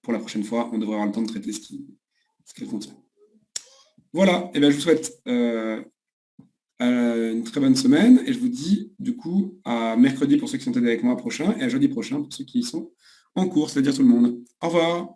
Pour la prochaine fois, on devrait avoir le temps de traiter ce qu'elle contient. Voilà, et bien je vous souhaite une très bonne semaine, et je vous dis du coup à mercredi pour ceux qui sont aidés avec moi prochain, et à jeudi prochain pour ceux qui y sont en cours, c'est-à-dire tout le monde. Au revoir.